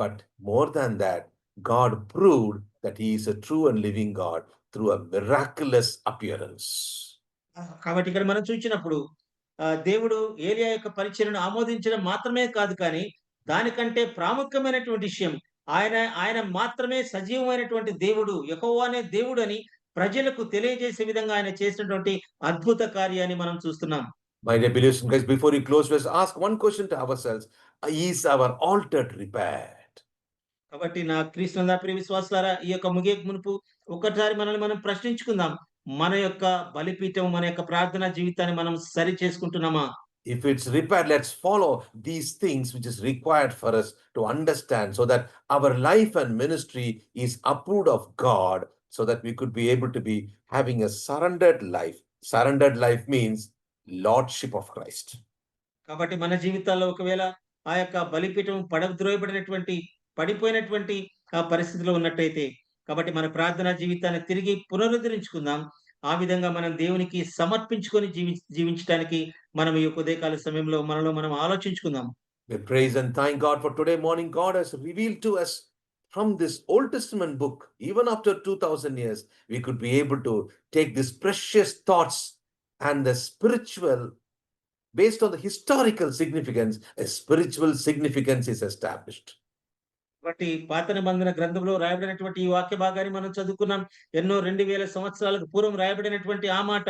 but more than that, God proved that he is a true and living God through a miraculous appearance. కాబట్టి ఇక్కడ మనం చూసినప్పుడు దేవుడు ఏలియా యొక్క పరిచర్యను ఆమోదించడం మాత్రమే కాదు, కానీ దానికంటే ప్రాముఖ్యమైనటువంటి విషయం ఆయన మాత్రమే సజీవమైనటువంటి దేవుడు, యెహోవా అనే దేవుడు అని ప్రజలకు తెలియజేసే విధంగా ఆయన చేసినటువంటి అద్భుత కార్యాన్ని మనం చూస్తున్నాం. My dear believers, guys, before we close, let's ask one question to ourselves: is our altar repaired? కాబట్టి నా క్రీస్తునందు ప్రియ విశ్వాసులారా, ఈ యొక్క ముగింపు మునుపు ఒకసారి మనల్ని మనం ప్రశ్నించుకుందాం. మన యొక్క బలిపీఠం, మన యొక్క ప్రార్థనా జీవితాన్ని మనం సరి చేసుకుంటున్నామా? If it's repaired, let's follow these things which is required for us to understand, so that our life and ministry is approved of God, so that we could be able to be having a surrendered life. Surrendered life means Lordship of Christ. కాబట్టి మన జీవితాల్లో ఒకవేళ ఆ యొక్క బలిపీఠం పడిపోయినటువంటి ఆ పరిస్థితిలో ఉన్నట్టయితే, కాబట్టి మన ప్రార్థనా జీవితాన్ని తిరిగి పునరుద్ధరించుకుందాం. ఆ విధంగా మనం దేవునికి సమర్పించుకొని జీవించడానికి మనం ఈ ఉదయకాల సమయంలో మనలో మనం ఆలోచించుకుందాం. We praise and thank God for today morning. God has revealed to us from this Old Testament book, even after 2000 years, we could be able to take these precious thoughts and the spiritual, based on the historical significance, a spiritual significance is established. కాబట్టి పాత నిబంధన గ్రంథంలో రాయబడినటువంటి ఈ వాక్య భాగాన్ని మనం చదువుకున్నాం. ఎన్నో 2000 సంవత్సరాలకు పూర్వం రాయబడినటువంటి ఆ మాట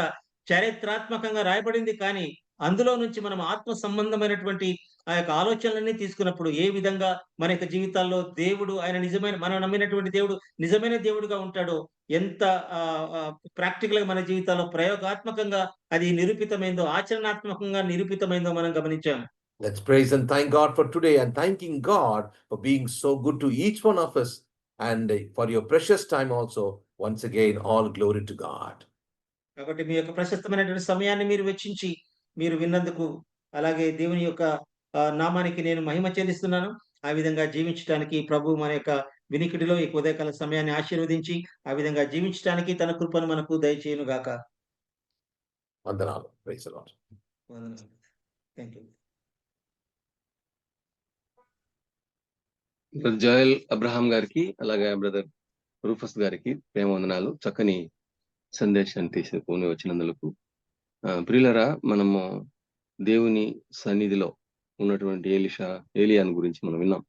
చరిత్రాత్మకంగా రాయబడింది. కానీ అందులో నుంచి మనం ఆత్మ సంబంధమైనటువంటి ఆ యొక్క ఆలోచనలన్నీ తీసుకున్నప్పుడు ఏ విధంగా మన యొక్క జీవితాల్లో దేవుడు మనం నమ్మినటువంటి దేవుడు నిజమైన దేవుడుగా ఉంటాడో, ఎంత ప్రాక్టికల్ గా మన జీవితాల్లో ప్రయోగాత్మకంగా అది నిరూపితమైందో, ఆచరణాత్మకంగా నిరూపితమైందో మనం గమనించాం. Let's praise and thank God for today, and thanking God for being so good to each one of us, and for your precious time also. Once again, all glory to God. కాబట్టి మీ యొక్క ప్రశస్తమైనటువంటి సమయాన్ని మీరు వెచ్చించి మీరు విన్నందుకు, అలాగే దేవుని యొక్క నామానికి నేను మహిమ చెల్లిస్తున్నాను. ఆ విధంగా జీవించడానికి ప్రభు మన యొక్క వినికిడిలో ఈ ఉదయకాల సమయాన్ని ఆశీర్వదించి ఆ విధంగా జీవించడానికి తన కృపను మనకు దయచేయును గాక. వందనాలు. Praise the Lord. Thank you. Brother Joel Abraham గారికి, అలాగే బ్రదర్ రూఫస్ గారికి ప్రేమ వందనాలు. చక్కని సందేశాన్ని తీసుకుని వచ్చినందుకు. ప్రియులరా, మనము దేవుని సన్నిధిలో ఉన్నటువంటి ఏలియాను గురించి మనం విన్నాం.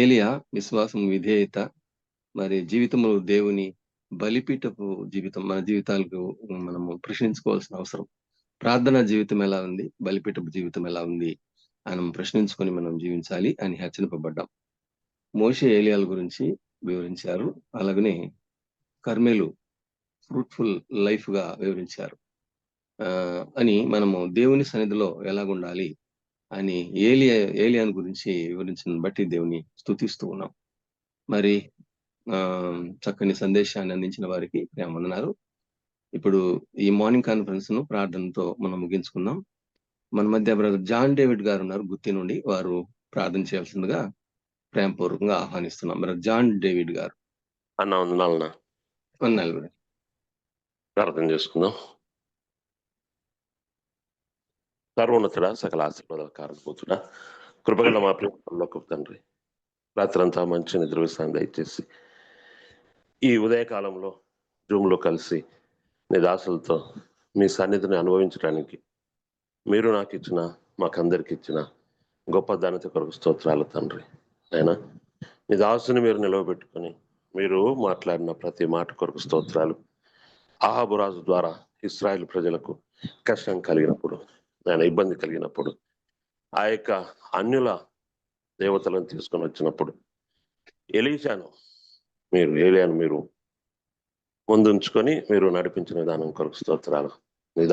ఏలియా విశ్వాసం, విధేయత, మరి జీవితంలో దేవుని బలిపీఠపు జీవితం మన జీవితాలకు మనము ప్రశ్నించుకోవాల్సిన అవసరం. ప్రార్థనా జీవితం ఎలా ఉంది, బలిపీఠపు జీవితం ఎలా ఉంది మనం ప్రశ్నించుకొని మనం జీవించాలి అని హెచ్చరింపబడ్డాం. మోషే ఏలియాల గురించి వివరించారు, అలాగనే కర్మెలు ఫ్రూట్ఫుల్ లైఫ్ గా వివరించారు. అని మనము దేవుని సన్నిధిలో ఎలాగుండాలి అని ఏలియాను గురించి వివరించిన బట్టి దేవుని స్తుతిస్తూ ఉన్నాం. మరి చక్కని సందేశాన్ని అందించిన వారికి ప్రేమ వందనాలు. ఇప్పుడు ఈ మార్నింగ్ కాన్ఫరెన్స్ ను ప్రార్థనతో మనం ముగించుకుందాం. మన మధ్య బ్రదర్ జాన్ డేవిడ్ గారు ఉన్నారు గుత్తి నుండి, వారు ప్రార్థన చేయాల్సిందిగా ప్రేమపూర్వకంగా ఆహ్వానిస్తున్నాం. బ్రదర్ జాన్ డేవిడ్ గారు. వందనాలు. ప్రార్థన చేసుకుందాం. సర్వోన్నతుడా, సకల ఆశీర్వాదాల కారణభూతుడా, కృపగల మా ప్రియలోక తండ్రి, రాత్రంతా మంచి నిద్ర విశ్రాంతి దయచేసి ఈ ఉదయకాలంలో జూమ్లో కలిసి నీ దాసులతో మీ సన్నిధిని అనుభవించడానికి మీరు నాకు ఇచ్చిన, మాకందరికి ఇచ్చిన గొప్ప ధన్యత కొరకు స్తోత్రాలు తండ్రి. అయినా నీ దాసుని మీరు నిలవబెట్టుకొని మీరు మాట్లాడిన ప్రతి మాట కొరకు స్తోత్రాలు. అహాబు రాజు ద్వారా ఇశ్రాయేలు ప్రజలకు కష్టం కలిగినప్పుడు, ఆయన ఇబ్బంది కలిగినప్పుడు, ఆ యొక్క అన్యుల దేవతలను తీసుకొని వచ్చినప్పుడు ఎలీషాను మీరు ముందుంచుకొని మీరు నడిపించిన విధానం కొరకు స్తోత్రాలు.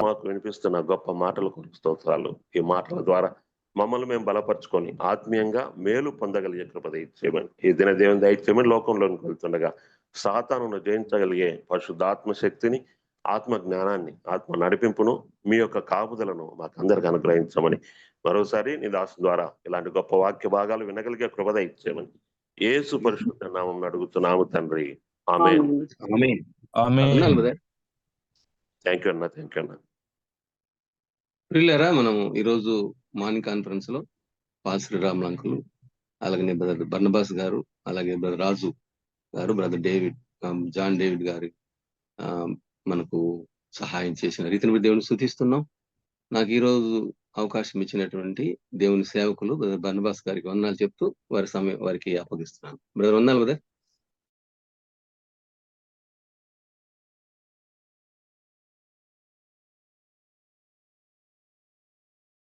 మాకు వినిపిస్తున్న గొప్ప మాటల కొరకు స్తోత్రాలు. ఈ మాటల ద్వారా మమ్మల్ని మేము బలపరుచుకొని ఆత్మీయంగా మేలు పొందగలిగే కృప దయచేయమని, ఈ దిన దేవుని దయచేయమని లోకంలోకి వెళ్తుండగా సాతానును జయించగలిగే పరిశుద్ధాత్మ శక్తిని, ఆత్మ జ్ఞానాన్ని, ఆత్మ నడిపింపును, మీ యొక్క కాపుదలను మాకు అందరికి అనుగ్రహించమని మరోసారి నీ దాసు ద్వారా ఇలాంటి గొప్ప వాక్య భాగాలు వినగలిగే కృప దయచేయమని యేసు పరిశుద్ధ నామం అడుగుతున్నాము తండ్రి. ఆమేన్. వందనాలు బ్రదర్. థ్యాంక్ యూ అన్న. ప్రియులారా, మనం ఈరోజు మార్నింగ్ కాన్ఫరెన్స్ లో పాల్ శ్రీరాములు అంకులు, అలాగే బ్రదర్ బర్నబాస్ గారు, అలాగే బ్రదర్ రాజు గారు, బ్రదర్ డేవిడ్, జాన్ డేవిడ్ గారు మనకు సహాయం చేసిన రీతిని దేవుని స్తుతిస్తున్నాం. నాకు ఈ రోజు అవకాశం ఇచ్చినటువంటి దేవుని సేవకులు బ్రదర్ బర్నబాస్ గారికి వందనాలు చెప్తూ వారికి అప్పగిస్తున్నాను. బ్రదర్ వందనాలు బ్రదర్.